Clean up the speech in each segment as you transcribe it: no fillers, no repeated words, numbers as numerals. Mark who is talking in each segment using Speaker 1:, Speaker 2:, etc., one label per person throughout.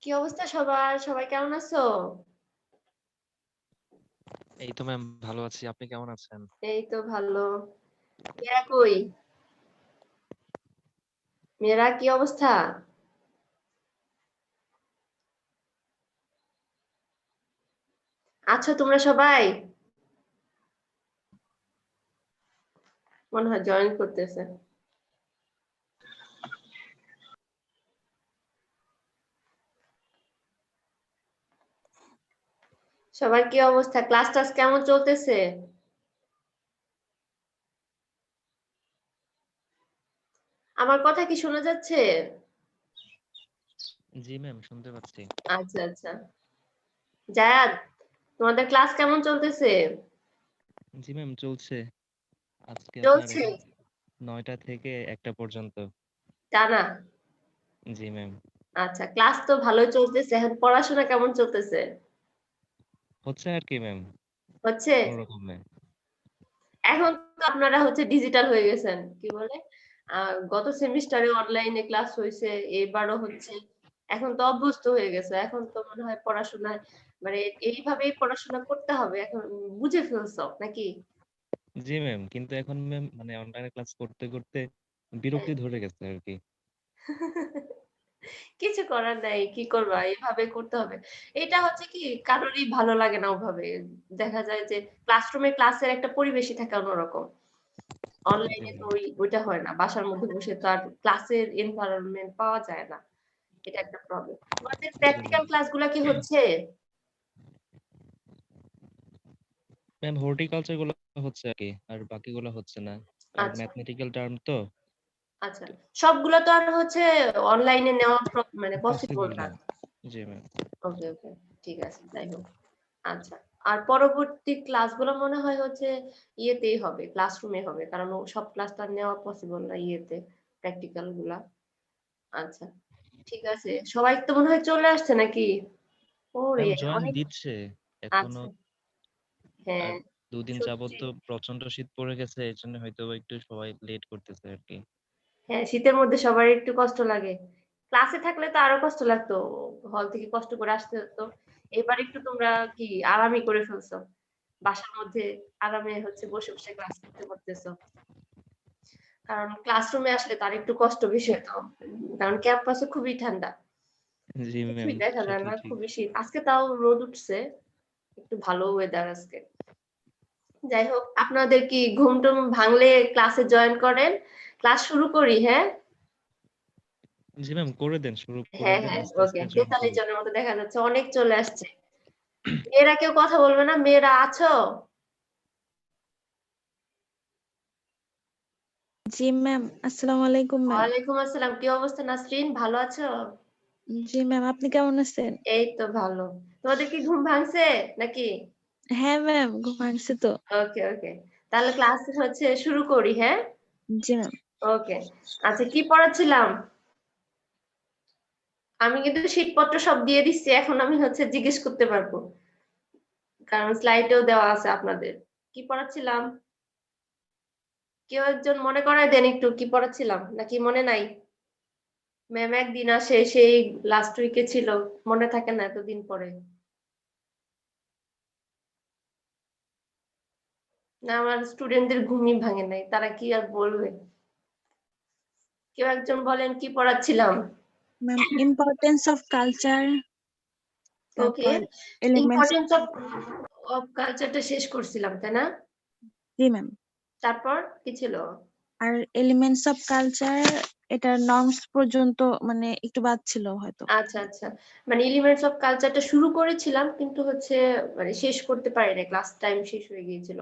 Speaker 1: কি অবস্থা সবার? সবাই কেমন আছো?
Speaker 2: এই তো ম্যাম ভালো আছি। আপনি কেমন আছেন?
Speaker 1: এই তো ভালো। মেয়েরা কই? মেয়েরা কি অবস্থা? আছো তোমরা সবাই? মনে হয় জয়েন করতেছে। সবার কি অবস্থা? ক্লাস টাস কেমন চলতেছে? আমার কথা কি শোনা যাচ্ছে?
Speaker 2: জি ম্যাম শুনতে পাচ্ছি।
Speaker 1: আচ্ছা আচ্ছা। জায়াদ, তোমাদের ক্লাস কেমন চলতেছে?
Speaker 2: জি ম্যাম চলছে। আজকে আপনার
Speaker 1: চলছে?
Speaker 2: 9টা থেকে 1টা পর্যন্ত।
Speaker 1: টানা?
Speaker 2: জি ম্যাম।
Speaker 1: আচ্ছা, ক্লাস তো ভালোই চলতেছে। এখন পড়াশোনা কেমন চলতেছে?
Speaker 2: হচ্ছে আর কি ম্যাম,
Speaker 1: হচ্ছে?
Speaker 2: কোন রকমে।
Speaker 1: এখন তো আপনারা হচ্ছে ডিজিটাল হয়ে গেছেন। কি বলে? গত সেমিস্টারে অনলাইনে ক্লাস হইছে, এবারও হচ্ছে। এখন তো অভ্যস্ত হয়ে গেছে। এখন তো মনে হয় পড়াশোনায় মানে এইভাবেই পড়াশোনা করতে হবে। এখন বুঝে ফেলছো নাকি?
Speaker 2: জি ম্যাম, কিন্তু এখন ম্যাম মানে অনলাইনে ক্লাস করতে করতে
Speaker 1: হ্যাঁ।
Speaker 2: বিরক্তি ধরে গেছে আর কি।
Speaker 1: কিছু করার নাই। কি করবা? এভাবে করতে হবে। এটা হচ্ছে কি কারোরই ভালো লাগে না ওভাবে। দেখা যায় যে ক্লাসরুমে ক্লাসের একটা পরিবেশই থাকে অন্যরকম।
Speaker 2: জি
Speaker 1: অনলাইনে তো
Speaker 2: ম্যাম।
Speaker 1: ওইটা হয় না। বাসার মধ্যে বসে তো আর ক্লাসের এনভায়রনমেন্ট পাওয়া যায় না। এটা একটা প্রবলেম। তোমাদের
Speaker 2: জি ম্যাম।
Speaker 1: প্র্যাকটিক্যাল ক্লাসগুলা কি হচ্ছে?
Speaker 2: ম্যাম হর্টিকালচার গুলো হচ্ছে আর কি, আর বাকিগুলো হচ্ছে না। আর
Speaker 1: আচ্ছা,
Speaker 2: ম্যাথমেটিক্যাল টার্ম তো
Speaker 1: আচ্ছা। সবগুলা তো আর হচ্ছে অনলাইনে নেওয়া মানে পসিবল
Speaker 2: পসিবল
Speaker 1: না।
Speaker 2: না। জি ম্যাম।
Speaker 1: ওকে, ওকে। ঠিক আছে, যাই হোক। আচ্ছা। আর পরবর্তী ক্লাসগুলো মনে হয় হচ্ছে ইয়েতেই হবে, ক্লাসরুমে হবে। কারণ সব ক্লাস তো আর নেওয়া পসিবল না ইয়েতে, প্র্যাকটিক্যাল গুলা। আচ্ছা, ঠিক আছে। সবাই তো মনে হয় চলে আসছে নাকি? ওরে
Speaker 2: ম্যাম জয়েন
Speaker 1: অনেক।
Speaker 2: দিচ্ছে এখনো।
Speaker 1: আচ্ছা, হ্যাঁ,
Speaker 2: আর 2 দিন যাবত
Speaker 1: সত্যি।
Speaker 2: তো প্রচন্ড শীত পড়ে গেছে, এর জন্য হয়তো একটু সবাই লেট করতেছে আর কি।
Speaker 1: হ্যাঁ, শীতের মধ্যে সবার একটু কষ্ট লাগে। ক্লাসে থাকলে তো আরো কষ্ট লাগতো। হল থেকে কষ্ট করে আসতে হতো। এবার একটু তোমরা কি আরামই করে ফেলছো। বাসার মধ্যে আরামে হচ্ছে বসে, বসে ক্লাস করতে পারতেছো। কারণ ক্লাসরুমে আসলে তার একটু কষ্ট বেশি হতো। কারণ ক্যাম্পাসে খুবই ঠান্ডা।
Speaker 2: জি ম্যাম,
Speaker 1: কিছুই দেখা যায়
Speaker 2: সেটা
Speaker 1: না,
Speaker 2: ঠিক।
Speaker 1: খুবই শীত। আজকে তাও রোদ উঠছে। একটু ভালো ওয়েদার আজকে। যাই হোক, আপনাদের কি ঘুম-টুম ভাঙলে ক্লাসে জয়েন করেন? ক্লাস শুরু করি, হ্যাঁ?
Speaker 2: জি ম্যাম, করে দেন, শুরু করে
Speaker 1: হ্যাঁ,
Speaker 2: দেন,
Speaker 1: হ্যাঁ,
Speaker 2: আস্তে
Speaker 1: ওকে।
Speaker 2: আস্তে জয়েন
Speaker 1: ৪৩
Speaker 2: করব।
Speaker 1: জনের মতো দেখা যাচ্ছে। অনেক চলে আসছে। মেয়েরা কেউ কথা বলবে না? মেয়েরা আছো?
Speaker 3: জি ম্যাম, আসসালামু আলাইকুম ম্যাম।
Speaker 1: ওয়ালাইকুম আসসালাম। কি অবস্থা নাসরিন? ভালো আছো?
Speaker 3: জি ম্যাম, আপনি কেমন আছেন?
Speaker 1: এই তো ভালো। তোমাদের কি ঘুম ভাঙছে নাকি?
Speaker 3: হ্যাঁ ম্যাম, ঘুম ভাঙছে তো।
Speaker 1: ওকে, ওকে। তাহলে ক্লাস হচ্ছে শুরু করি, হ্যাঁ?
Speaker 3: জি ম্যাম।
Speaker 1: ওকে। আচ্ছা, কি পড়াচ্ছিলাম? আমি কিন্তু শীটপত্র সব দিয়ে দিচ্ছি। এখন আমি হচ্ছে জিজ্ঞেস করতে পারবো। কারণ স্লাইডেও দেওয়া আছে আপনাদের। কি পড়াচ্ছিলাম? কেউ একজন মনে করায় দেন একটু কি পড়াচ্ছিলাম? নাকি মনে নাই? ম্যাম একদিন আসে সেই লাস্ট উইকে ছিল। মনে থাকে না এতদিন পরে। না আমার স্টুডেন্টদের ঘুমই ভাঙে নাই। তারা কি আর বলবে? কেউ একজন বলেন কি পড়াচ্ছিলাম?
Speaker 3: ম্যাম, ইম্পর্টেন্স অফ কালচার,
Speaker 1: ওকে।
Speaker 3: তারপর এলিমেন্টস।
Speaker 1: ইম্পর্টেন্স অফ কালচারটা শেষ করছিলাম, তাই না?
Speaker 3: জি ম্যাম।
Speaker 1: তারপর কি ছিল?
Speaker 3: আর এলিমেন্টস অফ কালচার, এটা নর্মস পর্যন্ত মানে একটু বাদ ছিল হয়তো।
Speaker 1: আচ্ছা, আচ্ছা। মানে এলিমেন্টস অফ কালচারটা শুরু করেছিলাম কিন্তু হচ্ছে মানে শেষ করতে পারি নাই। ক্লাস টাইম শেষ হয়ে গিয়েছিল।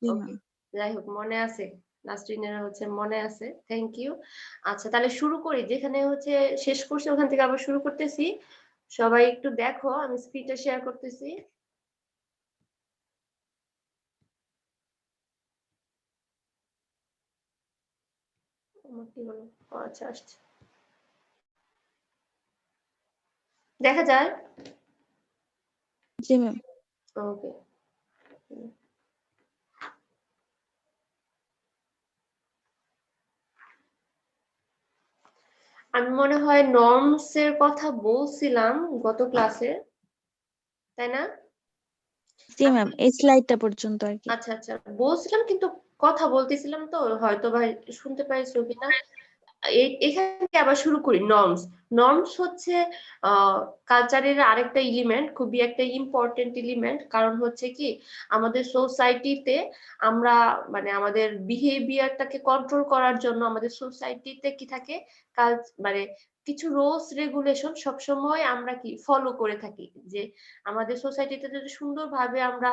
Speaker 3: জি
Speaker 1: ওকে।
Speaker 3: ম্যাম।
Speaker 1: যাই হোক মনে আছে। নাসরিনের হচ্ছে মনে আছে। Thank you. আচ্ছা তাহলে শুরু করি। যেখানে হচ্ছে শেষ করছি ওখান থেকে আবার শুরু করতেছি। সবাই একটু দেখো আমি স্ক্রিনটা শেয়ার করতেছি। আমার কি হলো? ও আচ্ছা আসছে। দেখা যায়?
Speaker 3: জি ম্যাম।
Speaker 1: ওকে। আমি মনে হয় নর্মস এর কথা বলছিলাম গত ক্লাসে, তাই না?
Speaker 3: জি ম্যাম, এই স্লাইডটা পর্যন্ত আর কি।
Speaker 1: আচ্ছা আচ্ছা, বলছিলাম কিন্তু কথা বলতেছিলাম তো, হয়তো ভাই শুনতে পাইছো কিনা। এখান থেকে আবার শুরু করি। নর্মস, নর্মস হচ্ছে কালচারের আরেকটা এলিমেন্ট, খুবই একটা ইম্পর্টেন্ট এলিমেন্ট। কারণ হচ্ছে কি, আমাদের সোসাইটিতে আমরা মানে আমাদের বিহেভিয়ারটাকে কন্ট্রোল করার জন্য আমাদের সোসাইটিতে কি থাকে, মানে কিছু রুলস রেগুলেশন সবসময় আমরা কি ফলো করে থাকি। যে আমাদের সোসাইটিতে যদি সুন্দরভাবে আমরা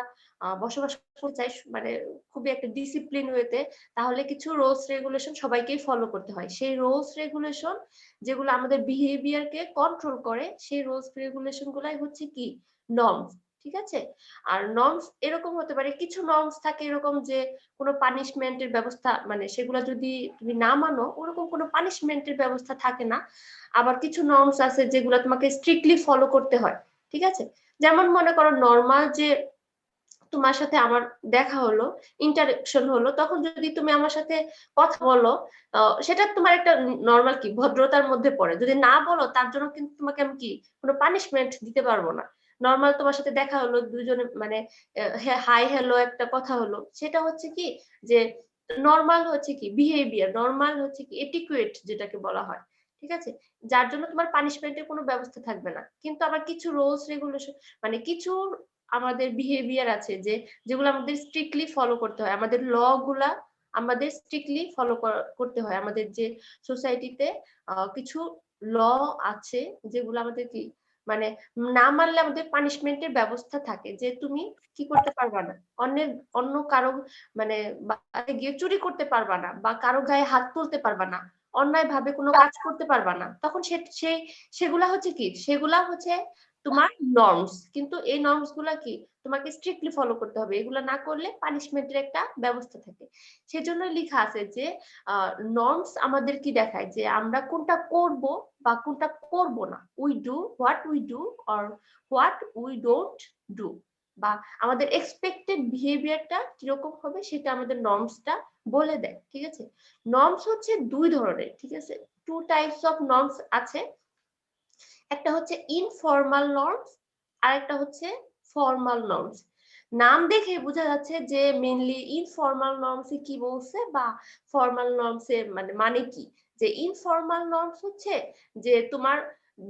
Speaker 1: বসবাস করতে চাই, মানে খুবই একটা ডিসিপ্লিন ওয়েতে, তাহলে কিছু রুলস রেগুলেশন সবাইকেই ফলো করতে হয়। সেই রুলস রেগুলেশন যেগুলো আমাদের বিহেভিয়ারকে কন্ট্রোল করে, সেই রুলস রেগুলেশন গুলাই হচ্ছে কি নর্মস। ঠিক আছে? আর নর্মস এরকম হতে পারে, কিছু নর্মস থাকে এরকম যে কোনো পানিশমেন্টের ব্যবস্থা, মানে সেগুলা যদি তুমি না মানো ওরকম কোনো পানিশমেন্টের ব্যবস্থা থাকে না। আবার কিছু নর্মস আছে যেগুলো তোমাকে স্ট্রিক্টলি ফলো করতে হয়। ঠিক আছে? যেমন মনে করো নর্মাল যে তোমার সাথে আমার দেখা হলো, ইন্টারেকশন হলো, তখন যদি তুমি আমার সাথে কথা বলো, সেটা তোমার একটা নর্মাল কি ভদ্রতার মধ্যে পড়ে। যদি না বলো তার জন্য কিন্তু তোমাকে আমি কি কোনো পানিশমেন্ট দিতে পারবো না। নর্মাল তোমার সাথে দেখা হলো, দুজনে মানে হাই হ্যালো একটা কথা হলো, সেটা হচ্ছে কি যে নর্মাল হচ্ছে কি বিহেভিয়ার, নর্মাল হচ্ছে কি এটিকুয়েট যেটাকে বলা হয়। ঠিক আছে? যার জন্য তোমার পানিশমেন্টের কোনো ব্যবস্থা থাকবে না। কিন্তু আবার কিছু রুলস রেগুলেশন, মানে কিছু আমাদের বিহেভিয়ার আছে যে যেগুলো আমাদের স্ট্রিক্টলি ফলো করতে হয়, আমাদের ল গুলা আমাদের স্ট্রিক্টলি ফলো করতে হয়। আমাদের যে সোসাইটিতে কিছু ল আছে যেগুলো আমাদের কি মানে না মানলে আমাদের পানিশমেন্টের ব্যবস্থা থাকে, যে তুমি কি করতে পারবা না, অন্য কারো মানে বাড়িতে গিয়ে চুরি করতে পারবা না, বা কারো গায়ে হাত তুলতে পারবা না, অন্যায় ভাবে কোনো কাজ করতে পারবা না। তখন সেই সেগুলা হচ্ছে কি, সেগুলা হচ্ছে তোমার নর্মস। কিন্তু এই নর্মস গুলা কি তোমাকে স্ট্রিক্টলি ফলো করতে হবে, এগুলা না করলে পানিশমেন্টের একটা ব্যবস্থা থাকে। সেজন্য লেখা আছে যে নর্মস আমাদের কি দেখায় যে আমরা কোনটা করব বা কোনটা করব না। We do what we do or what we don't do, বা আমাদের এক্সপেক্টেড বিহেভিয়ারটা কিরকম হবে সেটা আমাদের নর্মসটা বলে দেয়। ঠিক আছে? নর্মস হচ্ছে দুই ধরনের। ঠিক আছে? টু টাইপস অফ নর্মস আছে। একটা হচ্ছে ইনফর্মাল নর্মস আর একটা হচ্ছে ফর্মাল নর্মস। নাম দেখে বোঝা যাচ্ছে যে মেইনলি ইনফর্মাল নর্মস কি বলছে, বা ফর্মাল নর্মস এর মানে কি। যে ইনফর্মাল নর্মস হচ্ছে যে তোমার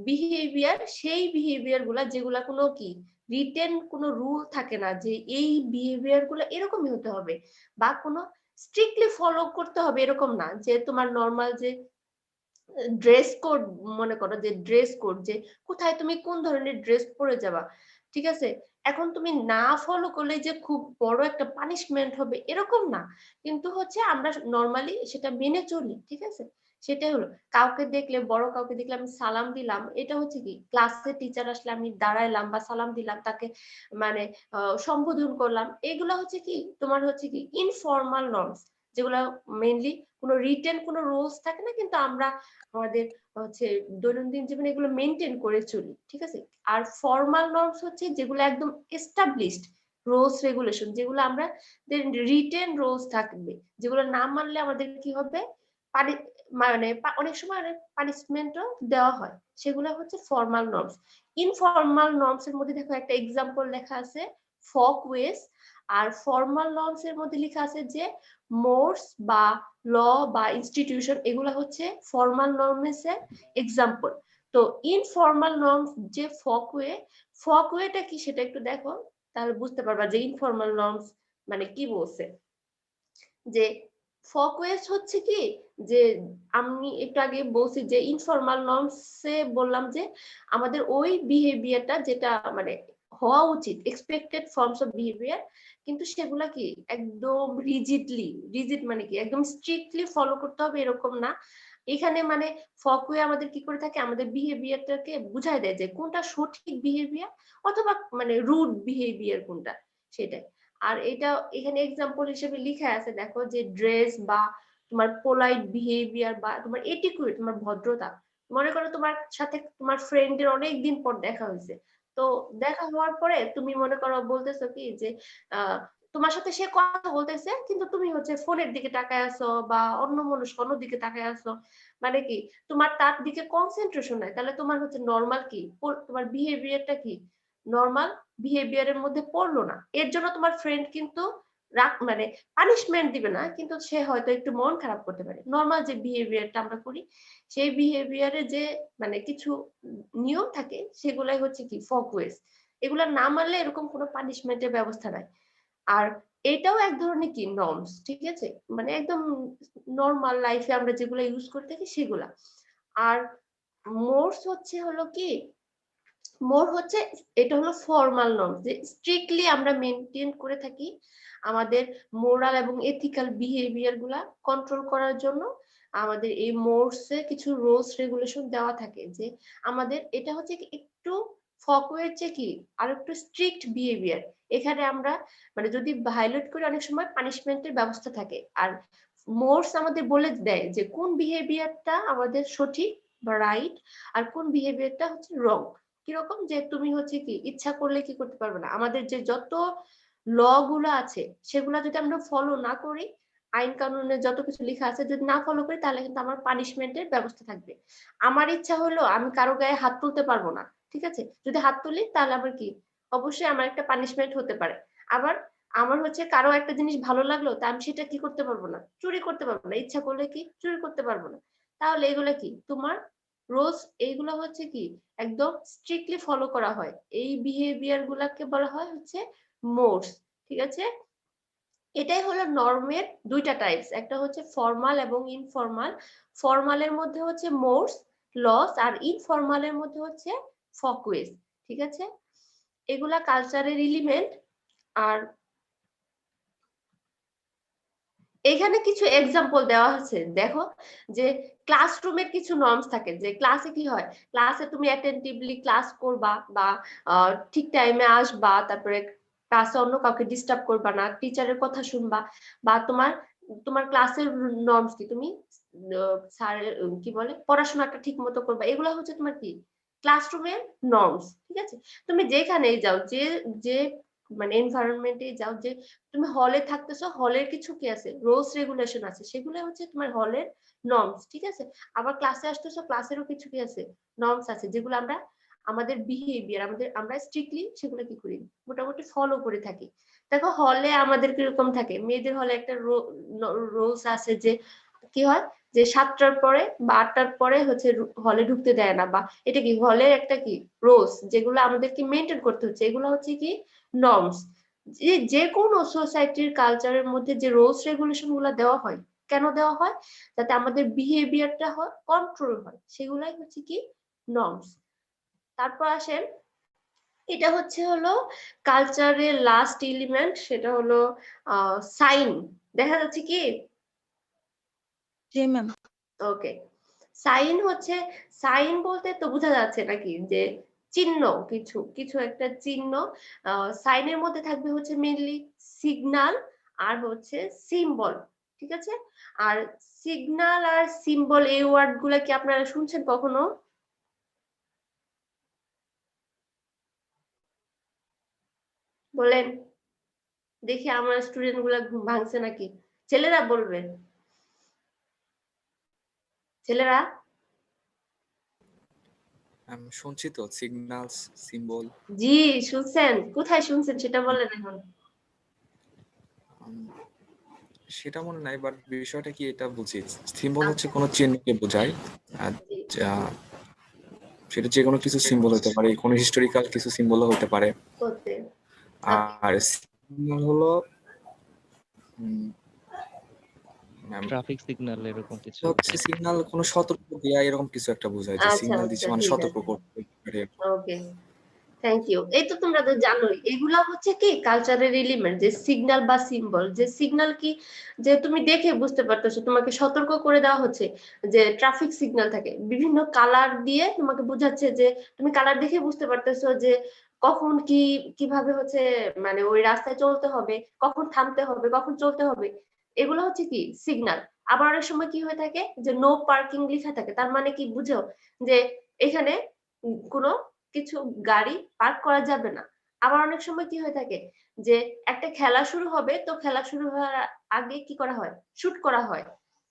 Speaker 1: বিহেভিয়ার, সেই বিহেভিয়ার গুলা যেগুলা কোনো কি রিটেন কোনো রুল থাকে না, যে এই বিহেভিয়ার গুলো এরকমই হতে হবে বা কোনো স্ট্রিক্টলি ফলো করতে হবে এরকম না। যে তোমার নর্মাল যে ড্রেস কোড, মনে করো যে ড্রেস কোড, যে কোথায় তুমি কোন ধরনের ড্রেস পরে যাবা। ঠিক আছে? এখন তুমি না ফলো করলে যে খুব বড় একটা পানিশমেন্ট হবে এরকম না, কিন্তু হচ্ছে আমরা নর্মালি সেটা মেনে চলি। ঠিক আছে? সেটাই হলো, কাউকে দেখলে, বড় কাউকে দেখলে আমি সালাম দিলাম, এটা হচ্ছে কি ক্লাসে টিচার আসলে আমি দাঁড়াইলাম বা সালাম দিলাম, তাকে মানে সম্বোধন করলাম, এগুলা হচ্ছে কি তোমার হচ্ছে কি ইনফর্মাল নর্মস, যেগুলো মেইনলি কোনো রিটেন কোনো রুলস থাকে না, কিন্তু আমরা আমাদের হচ্ছে দৈনন্দিন জীবনে এগুলো মেনটেন করে চলি। ঠিক আছে? আর ফর্মাল নর্মস হচ্ছে যেগুলো একদম এস্টাবলিশড রুলস রেগুলেশন, যেগুলো আমরা রিটেন রুলস থাকবে, যেগুলো না মানলে আমাদের কি হবে, মানে অনেক সময় অনেক পানিশমেন্টও দেওয়া হয়, সেগুলো হচ্ছে ফর্মাল নর্মস। ইনফর্মাল নর্মস এর মধ্যে দেখো একটা এক্সাম্পল লেখা আছে ফক ওয়েস, আর ফর্মাল নর্মস এর মধ্যে লেখা আছে যে মোর্স বা ল বা ইনস্টিটিউশন, এগুলা হচ্ছে ফর্মাল নর্মস এর এক্সাম্পল। তো ইনফর্মাল নর্মস যে ফকওয়েটা কি সেটা একটু দেখো, তাহলে বুঝতে পারবা যে ইনফর্মাল নর্মস মানে কি বলছে। যে ফকওয়েস হচ্ছে কি, যে আমি একটু আগে বলছি যে ইনফর্মাল নর্মসে বললাম যে আমাদের ওই বিহেভিয়ারটা যেটা মানে হওয়া উচিত, এক্সপেক্টেড ফর্মস অফ বিহেভিয়ার, কিন্তু সেগুলা কি একদম রিজিড মানে কি একদম স্ট্রিক্টলি ফলো করতে হবে এরকম না। এখানে মানে ফকওয়ে আমাদের কি করে থাকে, আমাদের বিহেভিয়ারটাকে বুঝায় দেয় যে কোনটা সঠিক বিহেভিয়ার অথবা মানে রুড বিহেভিয়ার কোনটা, সেটাই। আর এটা এখানে এক্সাম্পল হিসেবে লিখা আছে দেখো, যে ড্রেস বা তোমার পোলাইট বিহেভিয়ার বা তোমার এটিকুয়েট, তোমার ভদ্রতা। মনে করো তোমার সাথে তোমার ফ্রেন্ডের অনেক দিন পর দেখা হয়েছে, তো দেখা হওয়ার পরে তুমি মনে করো বলতেছো কি যে তোমার সাথে সে কথা বলতেছে কিন্তু তুমি হচ্ছে ফোনের দিকে তাকায় আছো বা অন্যমনস্ক অন্যদিকে তাকায় আছো, মানে কি তোমার তার দিকে কনসেন্ট্রেশন নাই, তাহলে তোমার হচ্ছে নর্মাল কি তোমার বিহেভিয়ারটা কি নর্মাল বিহেভিয়ারের মধ্যে পড়লো না। এর জন্য তোমার ফ্রেন্ড কিন্তু রাগ মানে পানিশমেন্ট দিবে না, কিন্তু সে হয়তো একটু মন খারাপ করতে পারে। নর্মাল যে বিহেভিয়ারটা আমরা করি সেই বিহেভিয়ারে যে মানে কিছু নিয়ম থাকে সেগুলাই হচ্ছে কি ফকওয়েজ, এগুলা না মানলে এরকম কোনো পানিশমেন্টের ব্যবস্থা নাই। আর এটাও এক ধরনের কি নর্মস, ঠিক আছে, মানে একদম নর্মাল লাইফে আমরা যেগুলো ইউজ করে থাকি সেগুলা। আর মোরস হচ্ছে হলো কি মোর হচ্ছে এটা হলো ফর্মাল নর্ম, যে স্ট্রিক্টলি আমরা মেনটেন করে থাকি আমাদের মোরাল এবং এথিক্যাল বিহেভিয়ার গুলা কন্ট্রোল করার জন্য। আমাদের এই মোরসে কিছু রুলস রেগুলেশন দেওয়া থাকে যে আমাদের এটা হচ্ছে কি একটু ফকওয়ের চেয়ে কি আর একটু স্ট্রিক্ট বিহেভিয়ার। এখানে আমরা মানে যদি ভায়োলেট করে অনেক সময় পানিশমেন্টের ব্যবস্থা থাকে। আর মোরস আমাদের বলে দেয় যে কোন বিহেভিয়ারটা আমাদের সঠিক বা রাইট আর কোন বিহেভিয়ারটা হচ্ছে রং। কিরকম যে তুমি হচ্ছে কি ইচ্ছা করলে কি করতে পারবে না, আমাদের যে যত ল গুলো আছে সেগুলা যদি আমরা ফলো না করি, আইন কানুনে যত কিছু লেখা আছে যদি না ফলো করি তাহলে কিন্তু আমার পানিশমেন্টের ব্যবস্থা থাকবে। আমার ইচ্ছা হলো আমি কারো গায়ে হাত তুলতে পারবো না, ঠিক আছে, যদি হাত তুলি তাহলে আবার কি অবশ্যই আমার একটা পানিশমেন্ট হতে পারে। আবার আমার হচ্ছে কারো একটা জিনিস ভালো লাগলো তা আমি সেটা কি করতে পারবো না, চুরি করতে পারবো না, ইচ্ছা করলে কি চুরি করতে পারবো না। তাহলে এগুলা কি তোমার রোজ, এইগুলো হচ্ছে কি একদম স্ট্রিক্টলি ফলো করা হয়। এই বিহেভিয়ার গুলাকে বলা হয় হচ্ছে মোডস, ঠিক আছে। এটাই হলো নর্মের দুইটা টাইপস, একটা হচ্ছে ফর্মাল এবং ইনফর্মাল। ফর্মালের মধ্যে হচ্ছে মোডস লস, আর ইনফর্মালের মধ্যে হচ্ছে ফকওয়েজ, ঠিক আছে। এগুলা কালচারের এলিমেন্ট। আর এখানে কিছু এক্সাম্পল দেওয়া আছে, দেখো যে ক্লাসরুমের কিছু নর্মস থাকে যে ক্লাসে কি হয়, ক্লাসে তুমি অ্যাটেন্টিভলি ক্লাস করবা বা ঠিক টাইমে আসবা, তারপরে ক্লাসে অন্য কাউকে ডিস্টার্ব করবা না, টিচারের কথা শুনবা, বা তোমার তোমার ক্লাসের নর্মস কি তুমি স্যারের কি বলে পড়াশোনাটা ঠিক মতো করবা, এগুলো হচ্ছে তোমার কি ক্লাসরুমের নর্মস, ঠিক আছে। তুমি যেখানেই যাও যে যে মানে এনভায়রনমেন্টে যাও, যে তুমি হলে থাকতেছো হলের কিছু কি আছে রুলস রেগুলেশন আছে, সেগুলো হচ্ছে তোমার হলের নর্মস, ঠিক আছে। আবার ক্লাসে আসতেছো ক্লাসেরও কিছু কি আছে নর্মস আছে, যেগুলো আমরা আমাদের বিহেভিয়ার আমাদের আমরা স্ট্রিক্টলি সেগুলো কি করি মোটামুটি ফলো করে থাকি। দেখো হলে আমাদের কিরকম থাকে, মেয়েদের হলে একটা রুলস আছে যে কি হয় যে 7টার পরে বা 8টার পরে হচ্ছে হলে ঢুকতে দেয় না, বা এটা কি হলের একটা কি রুলস যেগুলো আমাদেরকে মেনটেন করতে হচ্ছে, এগুলো হচ্ছে কি নর্মস। যে কোনো সোসাইটির কালচারের মধ্যে যে রুলস রেগুলেশন গুলো দেওয়া হয়, কেন দেওয়া হয়, যাতে আমাদের বিহেভিয়ারটা হয় কন্ট্রোল হয়, সেগুলাই হচ্ছে কি নর্মস। তারপর আসেন, এটা হচ্ছে হলো কালচারের লাস্ট এলিমেন্ট, সেটা হলো সাইন। দেখা যাচ্ছে কি
Speaker 3: জি ম্যাম।
Speaker 1: ওকে, সাইন হচ্ছে সাইন বলতে তো বোঝা যাচ্ছে নাকি যে চিহ্ন, কিছু কিছু একটা চিহ্ন। সাইনের মধ্যে থাকবে হচ্ছে মেইনলি সিগন্যাল আর হচ্ছে সিম্বল, ঠিক আছে। আর সিগন্যাল আর সিম্বল এই ওয়ার্ড গুলা কি আপনারা শুনছেন কখনো? বলেন দেখি আমার স্টুডেন্ট গুলা ঘুম ভাঙছে নাকি, ছেলেরা বলবে, ছেলেরা।
Speaker 4: আমি শুনছি তো সিগন্যালস সিম্বল।
Speaker 1: জি শুনছেন, কোথায় শুনছেন সেটা বলেন এখন।
Speaker 4: সেটা মনে নাই, বাট বিষয়টা কি এটা বুঝি সিম্বল হচ্ছে কোনো চিহ্নকে বোঝায়, আর সেটা যে কোনো কিছু সিম্বল হতে পারে, কোনো হিস্টোরিক্যাল কিছু সিম্বলও হতে পারে।
Speaker 1: করতে
Speaker 4: আর সিগন্যাল হলো
Speaker 2: ট্রাফিক সিগন্যাল এরকম কিছু
Speaker 4: হচ্ছে
Speaker 2: একটা।
Speaker 4: সিগন্যাল কোনো সতর্ক দেয়া এরকম কিছু একটা বোঝায়, যে
Speaker 1: আচ্ছা
Speaker 4: সিগন্যাল
Speaker 1: আচ্ছা
Speaker 4: দিচ্ছে মানে
Speaker 1: ঠিক
Speaker 4: সতর্ক
Speaker 1: আছে,
Speaker 4: করতে পারে।
Speaker 1: Okay thank you. এই তো তোমরা তো জানোই এগুলা হচ্ছে কি কালচারের এলিমেন্ট, যে সিগন্যাল বা সিম্বল। যে সিগন্যাল কি যে তুমি দেখে বুঝতে পারতেছো, তোমাকে সতর্ক করে দেওয়া হচ্ছে, যে ট্রাফিক সিগন্যাল থাকে বিভিন্ন কালার দিয়ে তোমাকে বোঝাচ্ছে, যে তুমি কালার দেখে বুঝতে পারতেছো যে কখন কি কিভাবে হচ্ছে মানে ওই রাস্তায় চলতে হবে, কখন থামতে হবে, কখন চলতে হবে, এগুলো হচ্ছে কি সিগন্যাল। আবার অনেক সময় কি হয়ে থাকে যে নো পার্কিং লেখা থাকে, তার মানে কি বুঝো যে এখানে কোনো কিছু গাড়ি পার্ক করা যাবে না। আবার অনেক সময় কি হয়ে থাকে যে একটা খেলা শুরু হবে, তো খেলা শুরু হওয়ার আগে কি করা হয়, শুট করা হয়,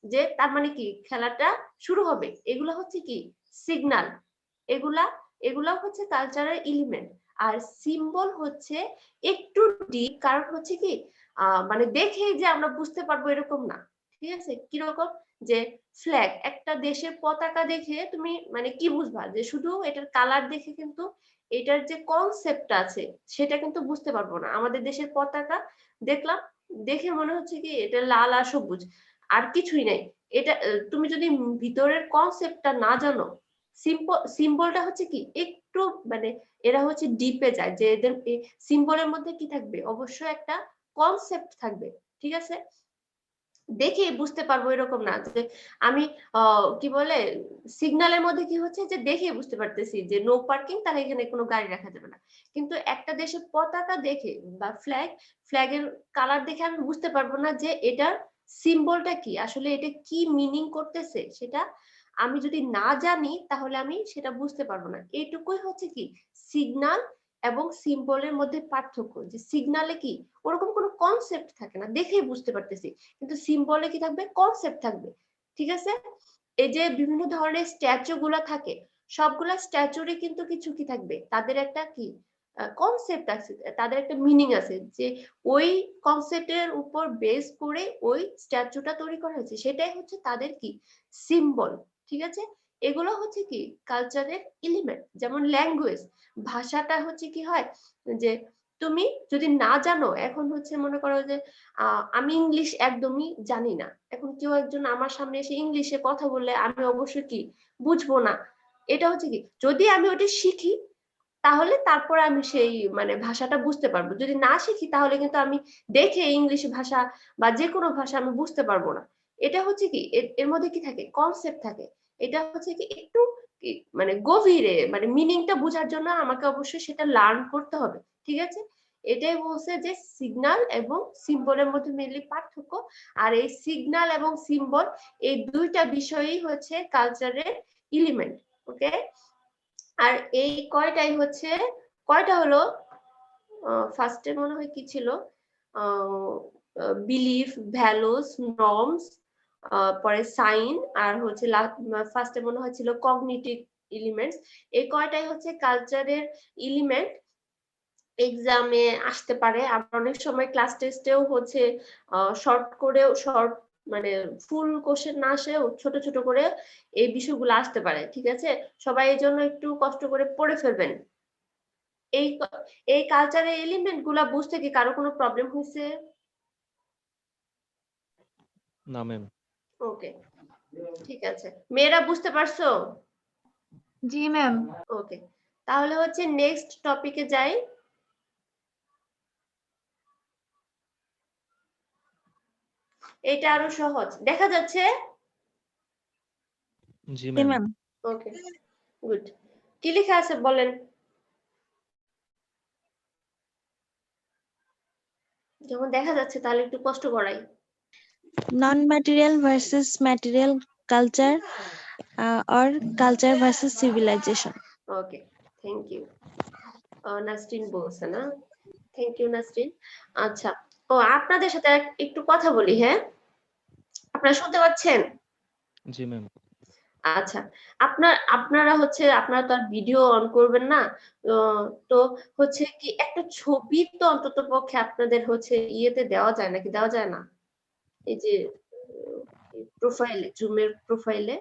Speaker 1: যে তার মানে কি খেলাটা শুরু হবে। এগুলা হচ্ছে কি সিগন্যাল, এগুলা এগুলা হচ্ছে কালচারাল এলিমেন্ট। আর সিম্বল হচ্ছে একটু ডিপ, কারণ হচ্ছে কি মানে দেখে যে আমরা বুঝতে পারবো এরকম না, ঠিক আছে? কিরকম, যে ফ্ল্যাগ, একটা দেশের পতাকা দেখে তুমি মানে কি বুঝবা, যে শুধু এটার কালার দেখে কিন্তু এটার যে কনসেপ্ট আছে সেটা কিন্তু বুঝতে পারবো না। আমাদের দেশের পতাকা দেখলাম, দেখে মনে হচ্ছে কি এটা লাল আর সবুজ, আর কিছুই নাই। এটা তুমি যদি ভিতরের কনসেপ্টটা না জানো, সিম্বলটা হচ্ছে কি একটু মানে এরা হচ্ছে ডিপে যায়, যে এদের সিম্বলের মধ্যে কি থাকবে, অবশ্যই একটা কনসেপ্ট থাকবে, ঠিক আছে? দেখে বুঝতে পারবো এরকম না যে আমি কি বলে সিগন্যালের মধ্যে কি হচ্ছে যে দেখে বুঝতে পারতেছি যে নো পার্কিং, তাহলে এখানে কোনো গাড়ি রাখা যাবে না। কিন্তু একটা দেশের পতাকা দেখে বা ফ্ল্যাগের কালার দেখে আমি বুঝতে পারবো না যে এটার সিম্বলটা কি, আসলে এটা কি মিনিং করতেছে, সেটা আমি যদি না জানি তাহলে আমি সেটা বুঝতে পারবো না। এইটুকুই হচ্ছে কি সিগন্যাল এবং সিম্বলের মধ্যে পার্থক্য, যে সিগন্যালে কি ওরকম কোনো কনসেপ্ট থাকে না, দেখেই বুঝতে পারতেছি, কিন্তু সিম্বলে কি থাকবে, কনসেপ্ট থাকবে, ঠিক আছে? এই যে বিভিন্ন ধরনের স্ট্যাচু গুলা থাকে, সবগুলা স্ট্যাচুরই কিন্তু কিছু কি থাকবে, তাদের একটা কি কনসেপ্ট আছে, তাদের একটা মিনিং আছে, যে ওই কনসেপ্টের উপর বেস করে ওই স্ট্যাচুটা তৈরি করা হয়েছে, সেটাই হচ্ছে তাদের কি সিম্বল, ঠিক আছে? এগুলো হচ্ছে কি কালচারের এলিমেন্ট। যেমন ল্যাঙ্গুয়েজ, ভাষাটা হচ্ছে কি হয় যে তুমি যদি না জানো, এখন হচ্ছে মনে করো যে আমি ইংলিশ একদমই জানি না, এখন কেউ একজন আমার সামনে এসে ইংলিশে কথা বললে আমি অবশ্যই কি বুঝবো না। এটা হচ্ছে কি যদি আমি ওটা শিখি তাহলে তারপরে আমি সেই মানে ভাষাটা বুঝতে পারবো, যদি না শিখি তাহলে কিন্তু আমি দেখে ইংলিশ ভাষা বা যে কোনো ভাষা আমি বুঝতে পারবো না। এটা হচ্ছে কি এর মধ্যে কি থাকে, কনসেপ্ট থাকে। এটা হচ্ছে কি একটু মানে গভীরে মানে মিনিংটা বোঝার জন্য আমাকে অবশ্যই সেটা লার্ন করতে হবে, ঠিক আছে? এটাই বলছে যে সিগন্যাল এবং সিম্বলের মধ্যে মেনলি পার্থক্য। আর এই সিগন্যাল এবং সিম্বল এই দুইটা বিষয়ই হচ্ছে কালচারের এলিমেন্ট, ওকে? আর এই কয়টাই হচ্ছে, কয়টা হলো ফার্স্টে মনে হয় কি ছিল, বিলিফ, ভ্যালুস, নর্মস, পরে সাইন, আর হচ্ছে ফার্স্টে মনে হয় ছিল কগনিটিভ এলিমেন্টস। এই কয়টাই হচ্ছে কালচারের এলিমেন্ট, এক্সামে আসতে পারে, আবার অনেক সময় ক্লাস টেস্টেও হচ্ছে শর্ট মানে ফুল কোশ্চেন না আসেও ছোট ছোট করে এই বিষয়গুলো আসতে পারে, ঠিক আছে? সবাই এই জন্য একটু কষ্ট করে পড়ে ফেলবেন। এই এই কালচারের এলিমেন্ট গুলা বুঝতে কি কারো কোনো প্রবলেম হয়েছে?
Speaker 2: না ম্যাম।
Speaker 1: ওকে, ঠিক আছে, মেয়েরা বুঝতে পারছো?
Speaker 5: জি ম্যাম।
Speaker 1: ওকে, তাহলে হচ্ছে নেক্সট টপিকে যাই। এটা আরো সহজ দেখা যাচ্ছে।
Speaker 2: জি
Speaker 3: জি
Speaker 2: ম্যাম।
Speaker 3: ম্যাম।
Speaker 1: ওকে, গুড। কি লেখা আছে বলেন, যখন দেখা যাচ্ছে তাহলে একটু কষ্ট করাই।
Speaker 3: Non-material versus material culture or culture versus civilization.
Speaker 1: Okay, thank you. Nasrin বলছে না, থ্যাংক ইউ নাসরিন। আচ্ছা, ও আপনাদের সাথে একটু কথা বলি, হ্যাঁ? আপনারা শুনতে পাচ্ছেন?
Speaker 2: জি ম্যাম।
Speaker 1: আচ্ছা, আপনারা হচ্ছে আপনারা তো আর ভিডিও অন করবেন না, তো হচ্ছে কি একটা ছবি তো অন্তত পক্ষে আপনাদের হচ্ছে ইয়েতে দেওয়া যায় নাকি, দেওয়া যায় না? এই যে প্রোফাইলে, জুমের প্রোফাইলে,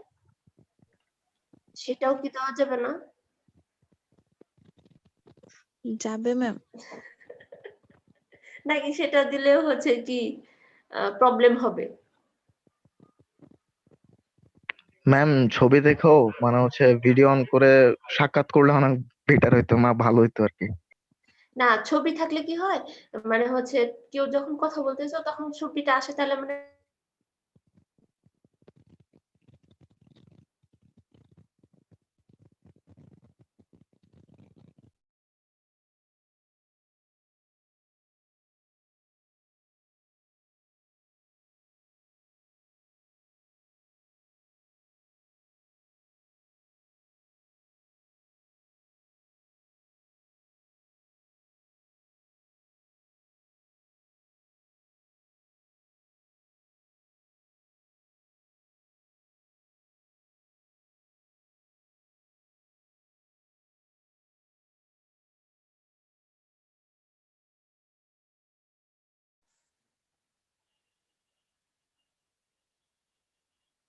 Speaker 1: সেটাও কি দেওয়া যাবে না?
Speaker 3: যাবে ম্যাম।
Speaker 1: নাকি সেটা দিলেও হচ্ছে কি প্রবলেম হবে?
Speaker 6: ম্যাম ছবি দেখেও মানে হচ্ছে ভিডিও অন করে সাক্ষাৎ করলে অনেক বেটার হইতো, ভালো হইতো আর কি।
Speaker 1: না, ছবি থাকলে কি হয় মানে হচ্ছে কেউ যখন কথা বলতেছে তখন ছবিটা আসে, তাহলে মানে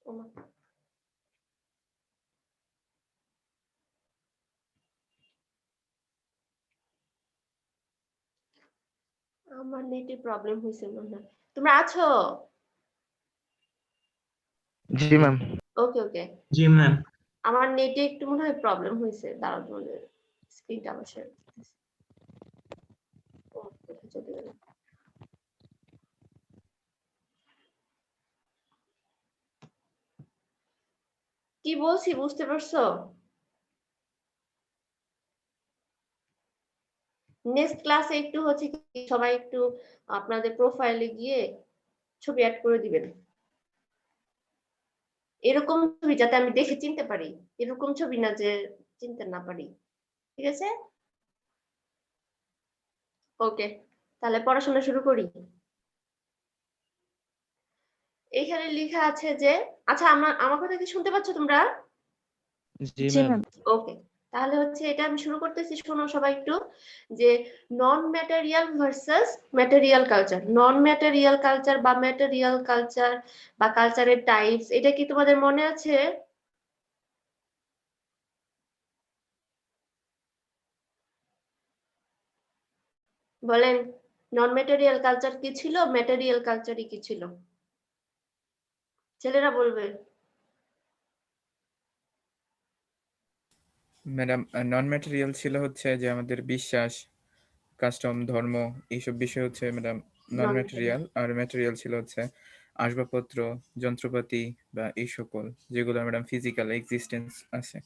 Speaker 1: ওমা, আমার নেটে প্রবলেম হয়েছে মনে হয়। তোমরা আছো?
Speaker 6: জি ম্যাম।
Speaker 1: ওকে ওকে,
Speaker 7: জি ম্যাম।
Speaker 1: আমার নেটে একটু মনে হয় প্রবলেম হয়েছে, দাঁড়াও তোমাদের স্ক্রিনটা আমার শেয়ার করতেছি। ও কোথায় চলে গেল? কি বলছি বুঝতে পারছো? নেক্সট ক্লাসে একটু হচ্ছে কি সবাই একটু আপনাদের প্রোফাইলে গিয়ে ছবি অ্যাড করে দিবেন, এরকম ছবি যাতে আমি দেখে চিনতে পারি, এরকম ছবি না যে চিনতে না পারি, ঠিক আছে? ওকে, তাহলে পড়াশোনা শুরু করি। এখানে লেখা আছে যে, আচ্ছা আমার কথা কি শুনতে পাচ্ছ তোমরা?
Speaker 2: জি
Speaker 3: জি
Speaker 2: ম্যাম।
Speaker 3: ম্যাম।
Speaker 1: ওকে, তাহলে হচ্ছে এটা আমি শুরু করতেছি, শোনো সবাই একটু, যে নন ম্যাটেরিয়াল ভার্সাস ম্যাটেরিয়াল কালচার। নন ম্যাটেরিয়াল কালচার বা ম্যাটেরিয়াল কালচার বা কালচারের টাইপস, এটা কি তোমাদের মনে আছে? বলেন, নন ম্যাটেরিয়াল কালচার কি ছিল, ম্যাটেরিয়াল কালচারই কি ছিল? ছেলেরা বলবে।
Speaker 8: ম্যাডাম, নন ম্যাটেরিয়াল ছিল হচ্ছে যে আমাদের বিশ্বাস, কাস্টম, ধর্ম, এইসব বিষয় হচ্ছে ম্যাডাম নন
Speaker 1: নন
Speaker 8: ম্যাটেরিয়াল। আর ম্যাটেরিয়াল ছিল হচ্ছে আসবাবপত্র, যন্ত্রপাতি বা এই সকল যেগুলো ম্যাডাম ফিজিক্যাল এক্সিস্টেন্স আছে।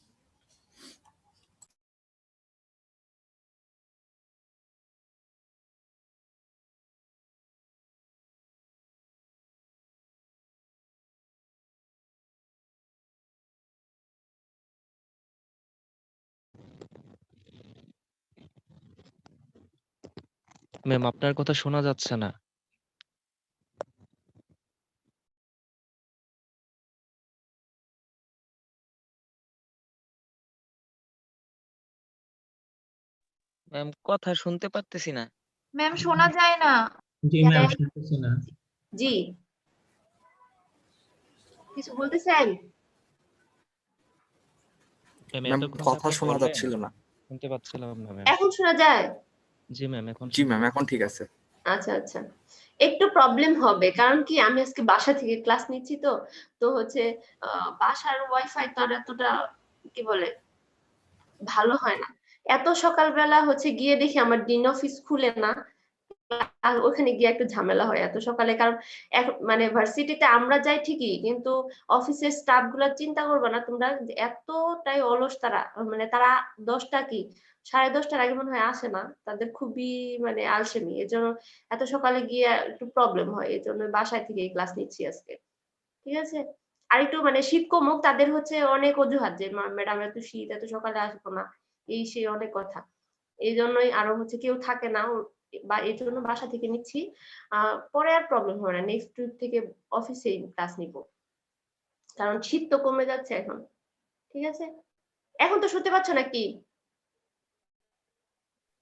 Speaker 2: ম্যাম আপনার কথা শোনা যাচ্ছে না।
Speaker 9: ম্যাম কথা শুনতে পারতেছি না।
Speaker 5: ম্যাম শোনা যায় না।
Speaker 7: জি ম্যাম, শুনতেছি না।
Speaker 1: জি, কিছু বলতেছেন?
Speaker 2: ম্যাম
Speaker 4: ম্যাম,
Speaker 2: এতক্ষণ যে
Speaker 4: কথা
Speaker 2: আপনি
Speaker 4: শোনা
Speaker 2: বললেন
Speaker 4: যাচ্ছিল না।
Speaker 2: শুনতে পাচ্ছিলাম না ম্যাম।
Speaker 1: এখন শোনা যায়?
Speaker 2: জি ম্যাম, এখন
Speaker 4: জি ম্যাম,
Speaker 2: শুনতে
Speaker 4: এখন ঠিক আছে।
Speaker 1: আচ্ছা আচ্ছা, একটু প্রবলেম হবে কারণ কি আমি আজকে বাসা থেকে ক্লাস নিচ্ছি, তো তো হচ্ছে বাসার ওয়াইফাই তো আর এতটা কি বলে ভালো হয় না। এত সকালবেলা হচ্ছে গিয়ে দেখি আমার ডিন অফিস খুলে না, আর ওখানে গিয়ে একটু ঝামেলা হয় এত সকালে, কারণ মানে ভার্সিটিতে আমরা যাই ঠিকই, কিন্তু অফিসের স্টাফ গুলা চিন্তা করবে না তোমরা, যে এতটাই অলস তারা, মানে তারা 10টা কি 10:30টার আগে মনে হয় আসে না, তাদের খুবই মানে আলসেমি, এর জন্য এত সকালে গিয়ে একটু প্রবলেম হয়, এই জন্য বাসায় থেকে ক্লাস নিচ্ছি আজকে, ঠিক আছে? আর একটু মানে শীত কমুক, তাদের হচ্ছে অনেক অজুহাত যে ম্যাডাম এত শীত, এত সকালে আসবো না, এই সেই অনেক কথা, এই জন্যই আরো হচ্ছে কেউ থাকে না, বা এই জন্য বাসা থেকে নিচ্ছি। পরে আর প্রবলেম হবে না, নেক্সট উইক থেকে অফিসে ক্লাস নিব, কারণ শীত তো কমে যাচ্ছে এখন, ঠিক আছে? এখন তো শুনতে পাচ্ছ নাকি?